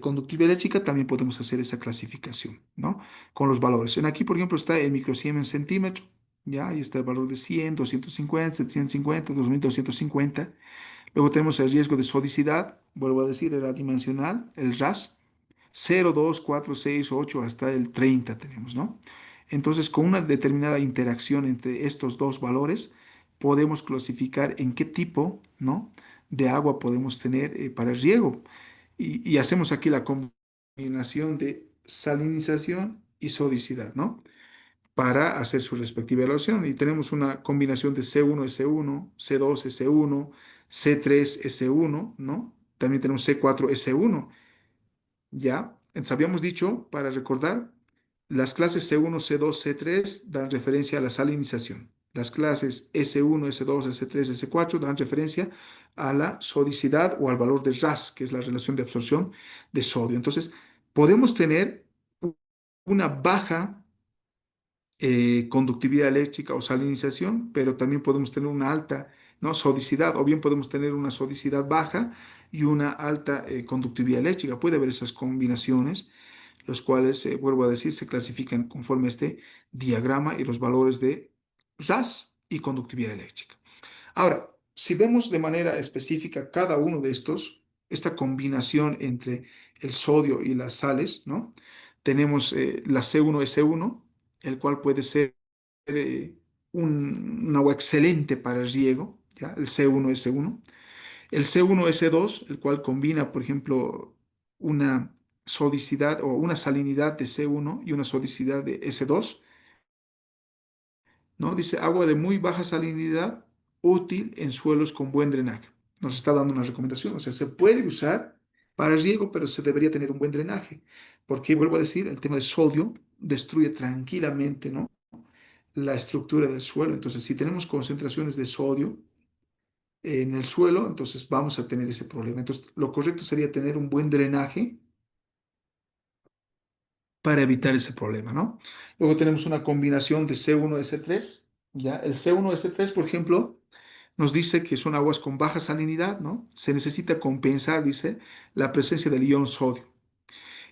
conductividad eléctrica también podemos hacer esa clasificación, ¿no? Con los valores. En aquí, por ejemplo, está el microsiemens centímetro, ¿ya? Ahí está el valor de 100, 250, 750, 2250. Luego tenemos el riesgo de sodicidad, vuelvo a decir, era dimensional, el RAS, 0, 2, 4, 6, 8, hasta el 30 tenemos, ¿no? Entonces, con una determinada interacción entre estos dos valores, podemos clasificar en qué tipo, ¿no? de agua podemos tener para el riego. Y hacemos aquí la combinación de salinización y sodicidad, ¿no? Para hacer su respectiva evaluación. Y tenemos una combinación de C1, S1, C2, S1, C3, S1, ¿no? También tenemos C4, S1, ¿ya? Entonces habíamos dicho, para recordar, las clases C1, C2, C3 dan referencia a la salinización. Las clases S1, S2, S3, S4 dan referencia a la sodicidad o al valor de RAS, que es la relación de absorción de sodio. Entonces, podemos tener una baja conductividad eléctrica o salinización, pero también podemos tener una alta, ¿no? sodicidad, o bien podemos tener una sodicidad baja y una alta conductividad eléctrica. Puede haber esas combinaciones, los cuales, vuelvo a decir, se clasifican conforme a este diagrama y los valores de RAS y conductividad eléctrica. Ahora, si vemos de manera específica cada uno de estos, esta combinación entre el sodio y las sales, ¿no? tenemos la C1S1, el cual puede ser un agua excelente para el riego, ¿ya? El C1S1. El C1S2, el cual combina, por ejemplo, una sodicidad o una salinidad de C1 y una sodicidad de S2, ¿no? Dice agua de muy baja salinidad, útil en suelos con buen drenaje. Nos está dando una recomendación, o sea, se puede usar para riego, pero se debería tener un buen drenaje, porque vuelvo a decir, el tema de sodio destruye tranquilamente, ¿no? La estructura del suelo. Entonces, si tenemos concentraciones de sodio en el suelo, entonces vamos a tener ese problema. Entonces, lo correcto sería tener un buen drenaje para evitar ese problema, ¿no? Luego tenemos una combinación de C1S3, ¿ya? El C1S3, por ejemplo, nos dice que son aguas con baja salinidad, ¿no? Se necesita compensar, dice, la presencia del ion sodio.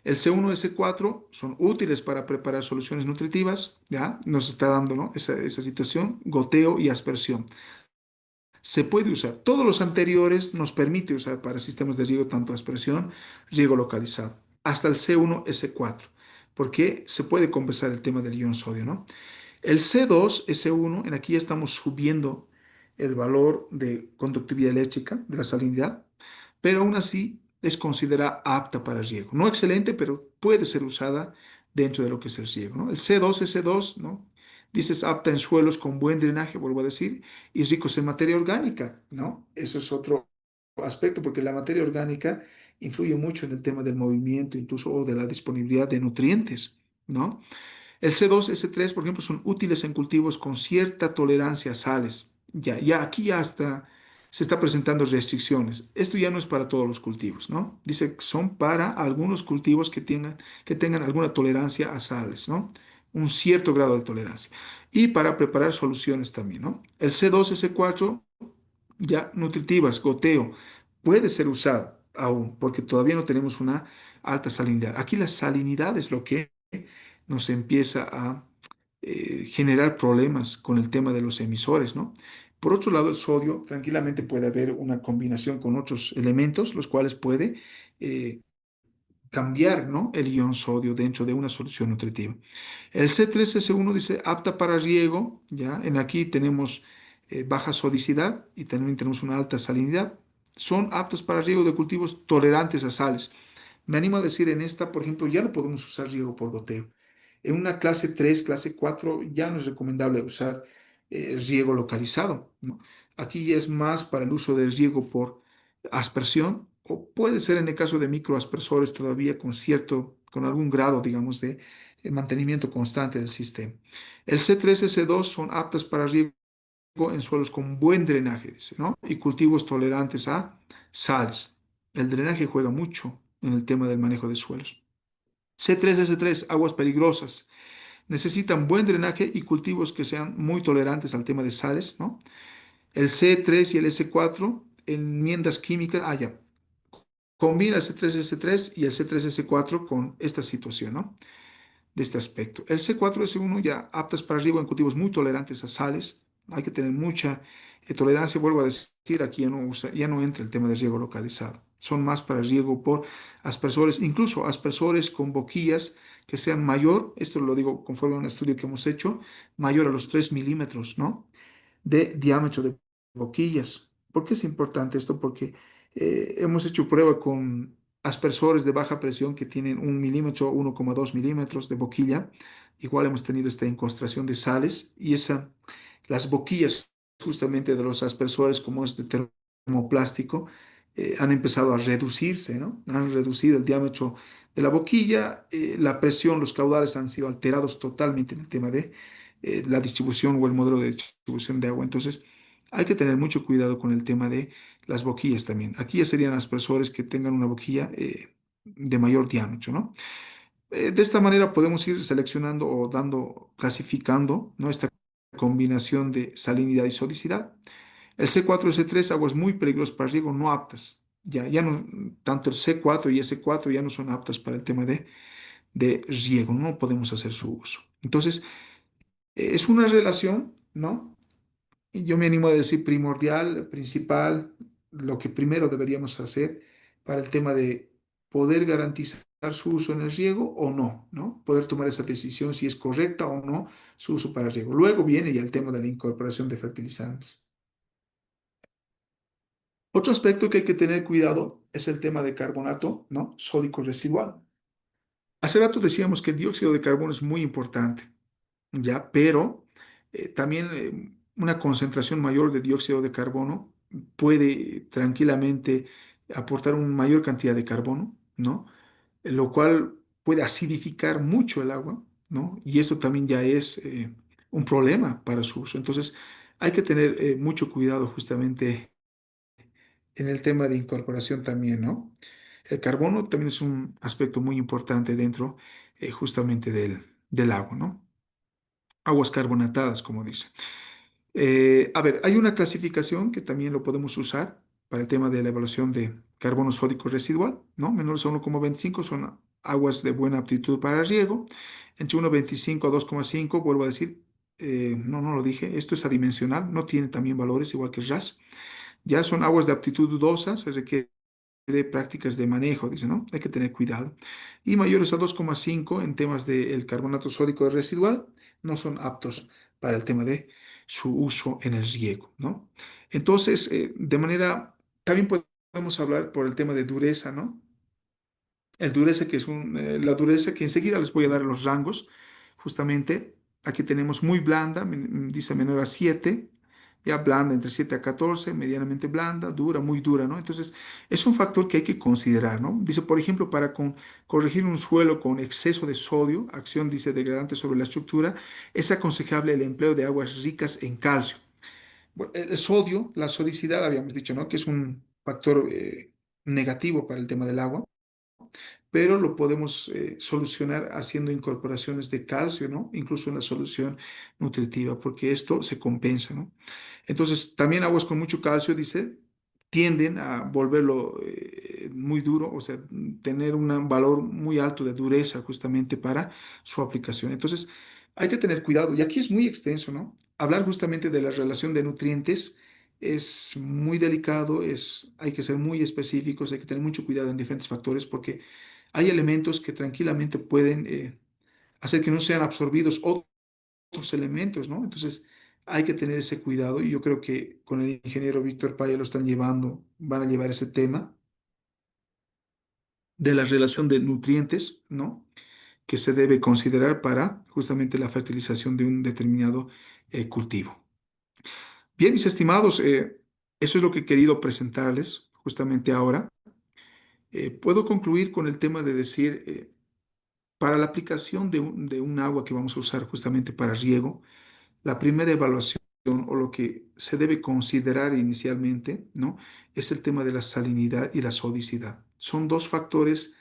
El C1S4 son útiles para preparar soluciones nutritivas, ¿ya? Nos está dando, ¿no? Esa situación, goteo y aspersión. Se puede usar. Todos los anteriores nos permite usar para sistemas de riego tanto a expresión, riego localizado, hasta el C1S4, porque se puede compensar el tema del ion sodio, ¿no? El C2S1, en aquí ya estamos subiendo el valor de conductividad eléctrica, de la salinidad, pero aún así es considerada apta para riego. No excelente, pero puede ser usada dentro de lo que es el riego, ¿no? El C2S2, ¿no? Dices apta en suelos con buen drenaje, vuelvo a decir, y ricos en materia orgánica, ¿no? Eso es otro aspecto, porque la materia orgánica influye mucho en el tema del movimiento, incluso o de la disponibilidad de nutrientes, ¿no? El C2, S3, por ejemplo, son útiles en cultivos con cierta tolerancia a sales. Ya aquí ya está, se está presentando restricciones. Esto ya no es para todos los cultivos, ¿no? Dice que son para algunos cultivos que tengan alguna tolerancia a sales, ¿no? Un cierto grado de tolerancia. Y para preparar soluciones también, ¿no? El C2, S4, ya nutritivas, goteo, puede ser usado aún, porque todavía no tenemos una alta salinidad. Aquí la salinidad es lo que nos empieza a generar problemas con el tema de los emisores, ¿no? Por otro lado, el sodio tranquilamente puede haber una combinación con otros elementos, los cuales puede eh, cambiar, ¿no? El ion sodio dentro de una solución nutritiva. El C3S1 dice apta para riego, ¿ya? En aquí tenemos baja sodicidad y también tenemos una alta salinidad. Son aptas para riego de cultivos tolerantes a sales. Me animo a decir en esta, por ejemplo, ya no podemos usar riego por goteo. En una clase 3, clase 4, ya no es recomendable usar riego localizado, ¿no? Aquí ya es más para el uso del riego por aspersión, o puede ser en el caso de microaspersores todavía con algún grado, digamos, de mantenimiento constante del sistema. El C3 y C2 son aptas para riego en suelos con buen drenaje, dice, ¿no? Y cultivos tolerantes a sales. El drenaje juega mucho en el tema del manejo de suelos. C3S3, aguas peligrosas. Necesitan buen drenaje y cultivos que sean muy tolerantes al tema de sales, ¿no? El C3 y el S4, enmiendas químicas, ya. Combina el C3S3 y el C3S4 con esta situación, ¿no? De este aspecto. El C4S1 ya aptas para riego en cultivos muy tolerantes a sales. Hay que tener mucha tolerancia. Vuelvo a decir, aquí ya no entra el tema de riego localizado. Son más para riego por aspersores, incluso aspersores con boquillas que sean mayor, esto lo digo conforme a un estudio que hemos hecho, mayor a los 3 milímetros, ¿no? De diámetro de boquillas. ¿Por qué es importante esto? Porque hemos hecho prueba con aspersores de baja presión que tienen 1 milímetro, 1,2 milímetros de boquilla. Igual hemos tenido esta incrustación de sales y las boquillas justamente de los aspersores como es de termoplástico han empezado a reducirse, ¿no? Han reducido el diámetro de la boquilla, la presión, los caudales han sido alterados totalmente en el tema de la distribución o el modelo de distribución de agua. Entonces, hay que tener mucho cuidado con el tema de las boquillas también. Aquí ya serían aspersores que tengan una boquilla de mayor diámetro, ¿no? De esta manera podemos ir seleccionando o clasificando, ¿no? Esta combinación de salinidad y sodicidad. El C4 y C3, aguas muy peligrosas para riego, no aptas. Ya no, tanto el C4 y S4 ya no son aptas para el tema de riego, no podemos hacer su uso. Entonces, es una relación, ¿no? Y yo me animo a decir primordial, principal, lo que primero deberíamos hacer para el tema de poder garantizar su uso en el riego o no, ¿no? Poder tomar esa decisión si es correcta o no su uso para riego. Luego viene ya el tema de la incorporación de fertilizantes. Otro aspecto que hay que tener cuidado es el tema de carbonato, ¿no? Sódico residual. Hace rato decíamos que el dióxido de carbono es muy importante, ¿ya? Pero también una concentración mayor de dióxido de carbono puede tranquilamente aportar una mayor cantidad de carbono, ¿no? Lo cual puede acidificar mucho el agua, ¿no? Y esto también ya es un problema para su uso. Entonces, hay que tener mucho cuidado justamente en el tema de incorporación también, ¿no? El carbono también es un aspecto muy importante dentro justamente del agua, ¿no? Aguas carbonatadas, como dice. A ver, hay una clasificación que también lo podemos usar para el tema de la evaluación de carbono sódico residual, ¿no? Menores a 1,25 son aguas de buena aptitud para riego. Entre 1,25 a 2,5, vuelvo a decir, no lo dije, esto es adimensional, no tiene también valores igual que el RAS. Ya son aguas de aptitud dudosa, se requiere de prácticas de manejo, dice, ¿no? Hay que tener cuidado. Y mayores a 2,5 en temas del carbonato sódico residual no son aptos para el tema de su uso en el riego, ¿no? Entonces, de manera, también podemos hablar por el tema de dureza, ¿no? El dureza, que es la dureza que enseguida les voy a dar los rangos. Justamente, aquí tenemos muy blanda, dice menor a 7, ya blanda entre 7 a 14, medianamente blanda, dura, muy dura, ¿no? Entonces, es un factor que hay que considerar, ¿no? Dice, por ejemplo, para corregir un suelo con exceso de sodio, acción, dice, degradante sobre la estructura, es aconsejable el empleo de aguas ricas en calcio. Bueno, el sodio, la sodicidad, habíamos dicho, ¿no? Que es un factor negativo para el tema del agua, pero lo podemos solucionar haciendo incorporaciones de calcio, ¿no? Incluso en la solución nutritiva, porque esto se compensa, ¿no? Entonces, también aguas con mucho calcio, dice, tienden a volverlo muy duro, o sea, tener un valor muy alto de dureza justamente para su aplicación. Entonces, hay que tener cuidado, y aquí es muy extenso, ¿no? Hablar justamente de la relación de nutrientes es muy delicado, hay que ser muy específicos, hay que tener mucho cuidado en diferentes factores, porque hay elementos que tranquilamente pueden hacer que no sean absorbidos otros elementos, ¿no? Entonces hay que tener ese cuidado y yo creo que con el ingeniero Víctor Paya lo están llevando, van a llevar ese tema de la relación de nutrientes, ¿no? Que se debe considerar para justamente la fertilización de un determinado cultivo. Bien, mis estimados, eso es lo que he querido presentarles justamente ahora. Puedo concluir con el tema de decir, para la aplicación de un agua que vamos a usar justamente para riego, la primera evaluación o lo que se debe considerar inicialmente, ¿no? Es el tema de la salinidad y la sodicidad. Son dos factores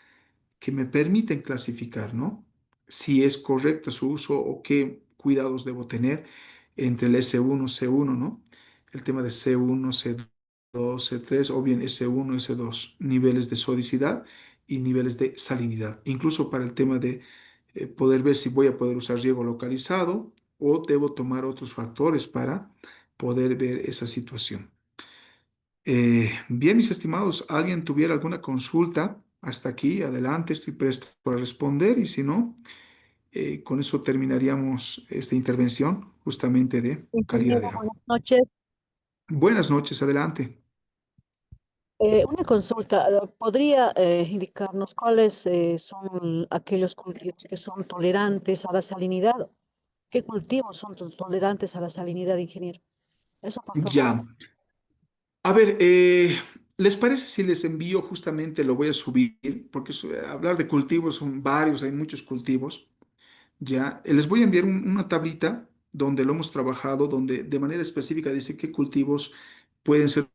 que me permiten clasificar, ¿no? Si es correcto su uso o qué cuidados debo tener entre el S1, C1, ¿no? El tema de C1, C2, C3 o bien S1, S2, niveles de sodicidad y niveles de salinidad. Incluso para el tema de poder ver si voy a poder usar riego localizado o debo tomar otros factores para poder ver esa situación. Bien, mis estimados, ¿alguien tuviera alguna consulta hasta aquí? Adelante, estoy presto para responder y si no, con eso terminaríamos esta intervención justamente de calidad Ingeniero, de agua. buenas noches. Buenas noches, adelante. Una consulta. ¿Podría indicarnos cuáles son aquellos cultivos que son tolerantes a la salinidad? ¿Qué cultivos son tolerantes a la salinidad, ingeniero? Eso, por favor. Ya. A ver, ¿les parece si les envío justamente, lo voy a subir, porque hablar de cultivos son varios, hay muchos cultivos, ya. Les voy a enviar una tablita donde lo hemos trabajado, donde de manera específica dice qué cultivos pueden ser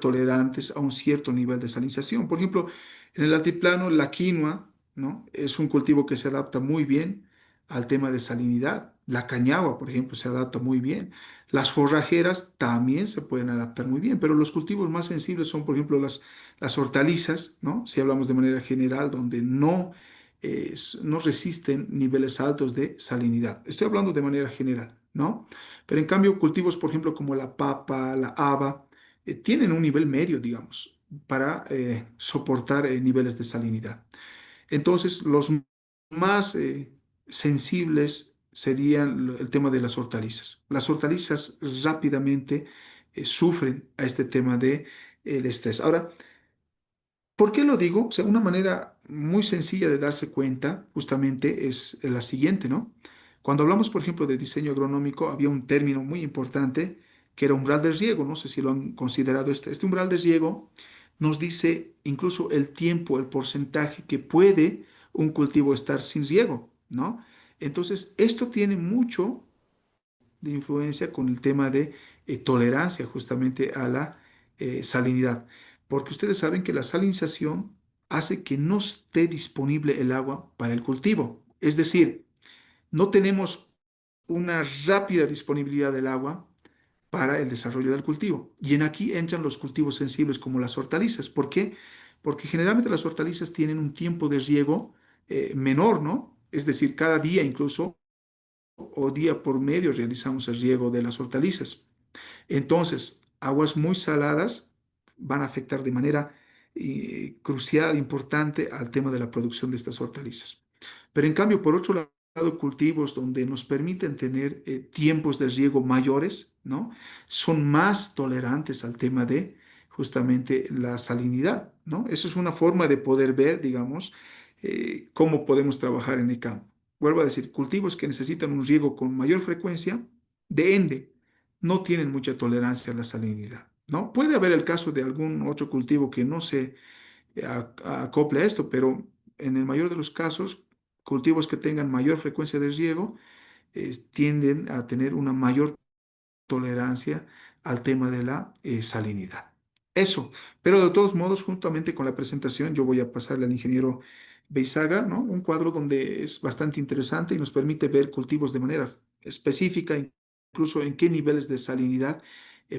tolerantes a un cierto nivel de salinización. Por ejemplo, en el altiplano, la quinoa, ¿no? Es un cultivo que se adapta muy bien al tema de salinidad. La cañagua, por ejemplo, se adapta muy bien. Las forrajeras también se pueden adaptar muy bien, pero los cultivos más sensibles son, por ejemplo, las hortalizas, ¿no? Si hablamos de manera general, donde no resisten niveles altos de salinidad. Estoy hablando de manera general, ¿no? Pero en cambio, cultivos, por ejemplo, como la papa, la haba, tienen un nivel medio, digamos. para soportar niveles de salinidad. Entonces, los más sensibles serían el tema de las hortalizas. Las hortalizas rápidamente sufren a este tema de el estrés. Ahora, ¿por qué lo digo? O sea, una manera muy sencilla de darse cuenta justamente es la siguiente, ¿no? Cuando hablamos, por ejemplo, de diseño agronómico, había un término muy importante que era umbral de riego. No sé si lo han considerado este. Este umbral de riego nos dice incluso el tiempo, el porcentaje que puede un cultivo estar sin riego, ¿no? Entonces, esto tiene mucho de influencia con el tema de tolerancia justamente a la salinidad, porque ustedes saben que la salinización hace que no esté disponible el agua para el cultivo, es decir, no tenemos una rápida disponibilidad del agua para el desarrollo del cultivo. Y en aquí entran los cultivos sensibles como las hortalizas. ¿Por qué? Porque generalmente las hortalizas tienen un tiempo de riego menor, ¿no? Es decir, cada día incluso o día por medio realizamos el riego de las hortalizas. Entonces, aguas muy saladas van a afectar de manera crucial, importante al tema de la producción de estas hortalizas. Pero en cambio, por otro lado, cultivos donde nos permiten tener tiempos de riego mayores, ¿no? Son más tolerantes al tema de justamente la salinidad, ¿no? Eso es una forma de poder ver, digamos, cómo podemos trabajar en el campo. Vuelvo a decir, cultivos que necesitan un riego con mayor frecuencia, de ende, no tienen mucha tolerancia a la salinidad, ¿no? Puede haber el caso de algún otro cultivo que no se acople a esto, pero en el mayor de los casos, cultivos que tengan mayor frecuencia de riego tienden a tener una mayor tolerancia al tema de la salinidad. Eso, pero de todos modos, juntamente con la presentación, yo voy a pasarle al ingeniero Beizaga, ¿no? Un cuadro donde es bastante interesante y nos permite ver cultivos de manera específica, incluso en qué niveles de salinidad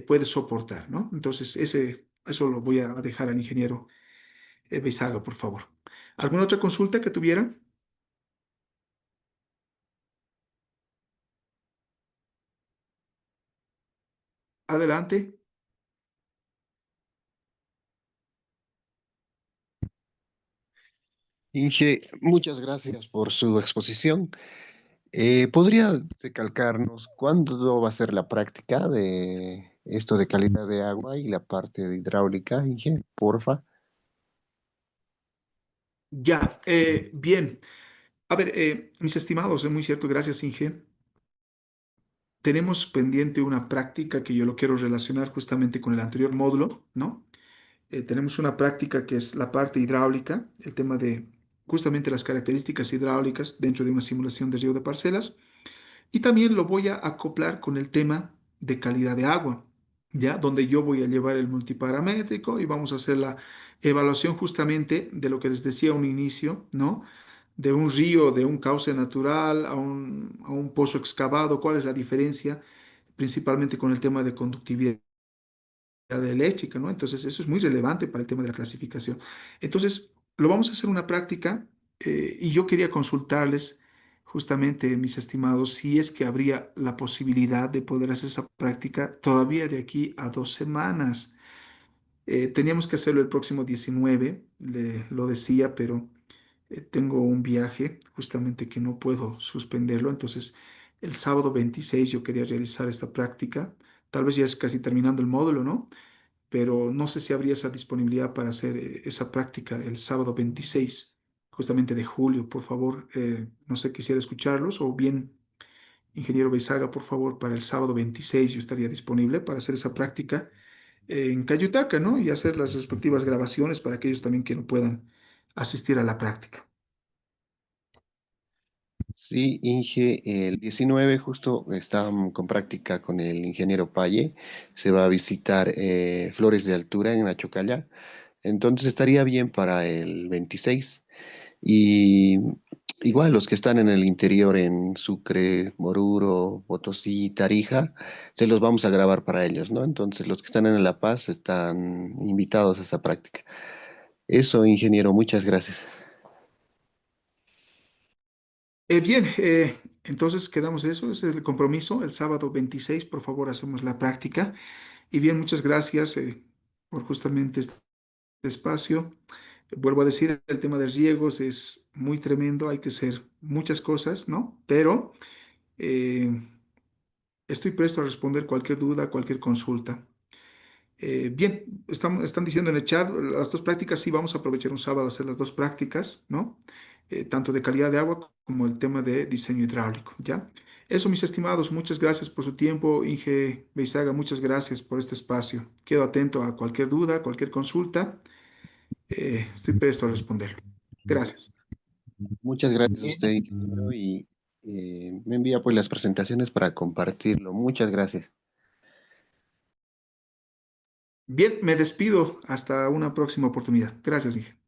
puede soportar, ¿no? Entonces, eso lo voy a dejar al ingeniero Beizaga, por favor. ¿Alguna otra consulta que tuviera? Adelante. Inge, muchas gracias por su exposición. ¿Podría recalcarnos cuándo va a ser la práctica de esto de calidad de agua y la parte de hidráulica, Inge? Porfa. Ya, bien. A ver, mis estimados, es muy cierto, gracias, Inge. Tenemos pendiente una práctica que yo lo quiero relacionar justamente con el anterior módulo, ¿no? Tenemos una práctica que es la parte hidráulica, el tema de justamente las características hidráulicas dentro de una simulación de riego de parcelas. Y también lo voy a acoplar con el tema de calidad de agua, ¿ya? Donde yo voy a llevar el multiparamétrico y vamos a hacer la evaluación justamente de lo que les decía a un inicio, ¿no? De un río, de un cauce natural a un pozo excavado, cuál es la diferencia, principalmente con el tema de conductividad eléctrica, ¿no? Entonces, eso es muy relevante para el tema de la clasificación. Entonces, lo vamos a hacer una práctica y yo quería consultarles justamente, mis estimados, si es que habría la posibilidad de poder hacer esa práctica todavía de aquí a 2 semanas. Teníamos que hacerlo el próximo 19, lo decía, pero tengo un viaje justamente que no puedo suspenderlo. Entonces, el sábado 26 yo quería realizar esta práctica. Tal vez ya es casi terminando el módulo, ¿no? Pero no sé si habría esa disponibilidad para hacer esa práctica el sábado 26 justamente de julio. Por favor, no sé, quisiera escucharlos o bien, ingeniero Beizaga, por favor, para el sábado 26 yo estaría disponible para hacer esa práctica en Cayutaca, ¿no? Y hacer las respectivas grabaciones para aquellos también que no puedan asistir a la práctica. Sí, Inge, el 19 justo está con práctica con el ingeniero Paye. Se va a visitar Flores de Altura en Achocalla. Entonces estaría bien para el 26. Y igual los que están en el interior, en Sucre, Oruro, Potosí, Tarija, se los vamos a grabar para ellos, ¿no? Entonces los que están en La Paz están invitados a esta práctica. Eso, ingeniero, muchas gracias. Bien, entonces quedamos eso, ese es el compromiso. El sábado 26, por favor, hacemos la práctica. Y bien, muchas gracias por justamente despacio. Vuelvo a decir, el tema de riegos es muy tremendo, hay que hacer muchas cosas, ¿no? Pero eh, estoy presto a responder cualquier duda, cualquier consulta. Bien, están diciendo en el chat, las dos prácticas, sí, vamos a aprovechar un sábado a hacer las dos prácticas, ¿no? Tanto de calidad de agua como el tema de diseño hidráulico, ¿ya? Eso, mis estimados, muchas gracias por su tiempo. Inge Beizaga, muchas gracias por este espacio. Quedo atento a cualquier duda, cualquier consulta. Estoy presto a responderlo. Gracias. Muchas gracias a usted, ingeniero, y me envía pues las presentaciones para compartirlo. Muchas gracias. Bien, me despido hasta una próxima oportunidad. Gracias, Inge.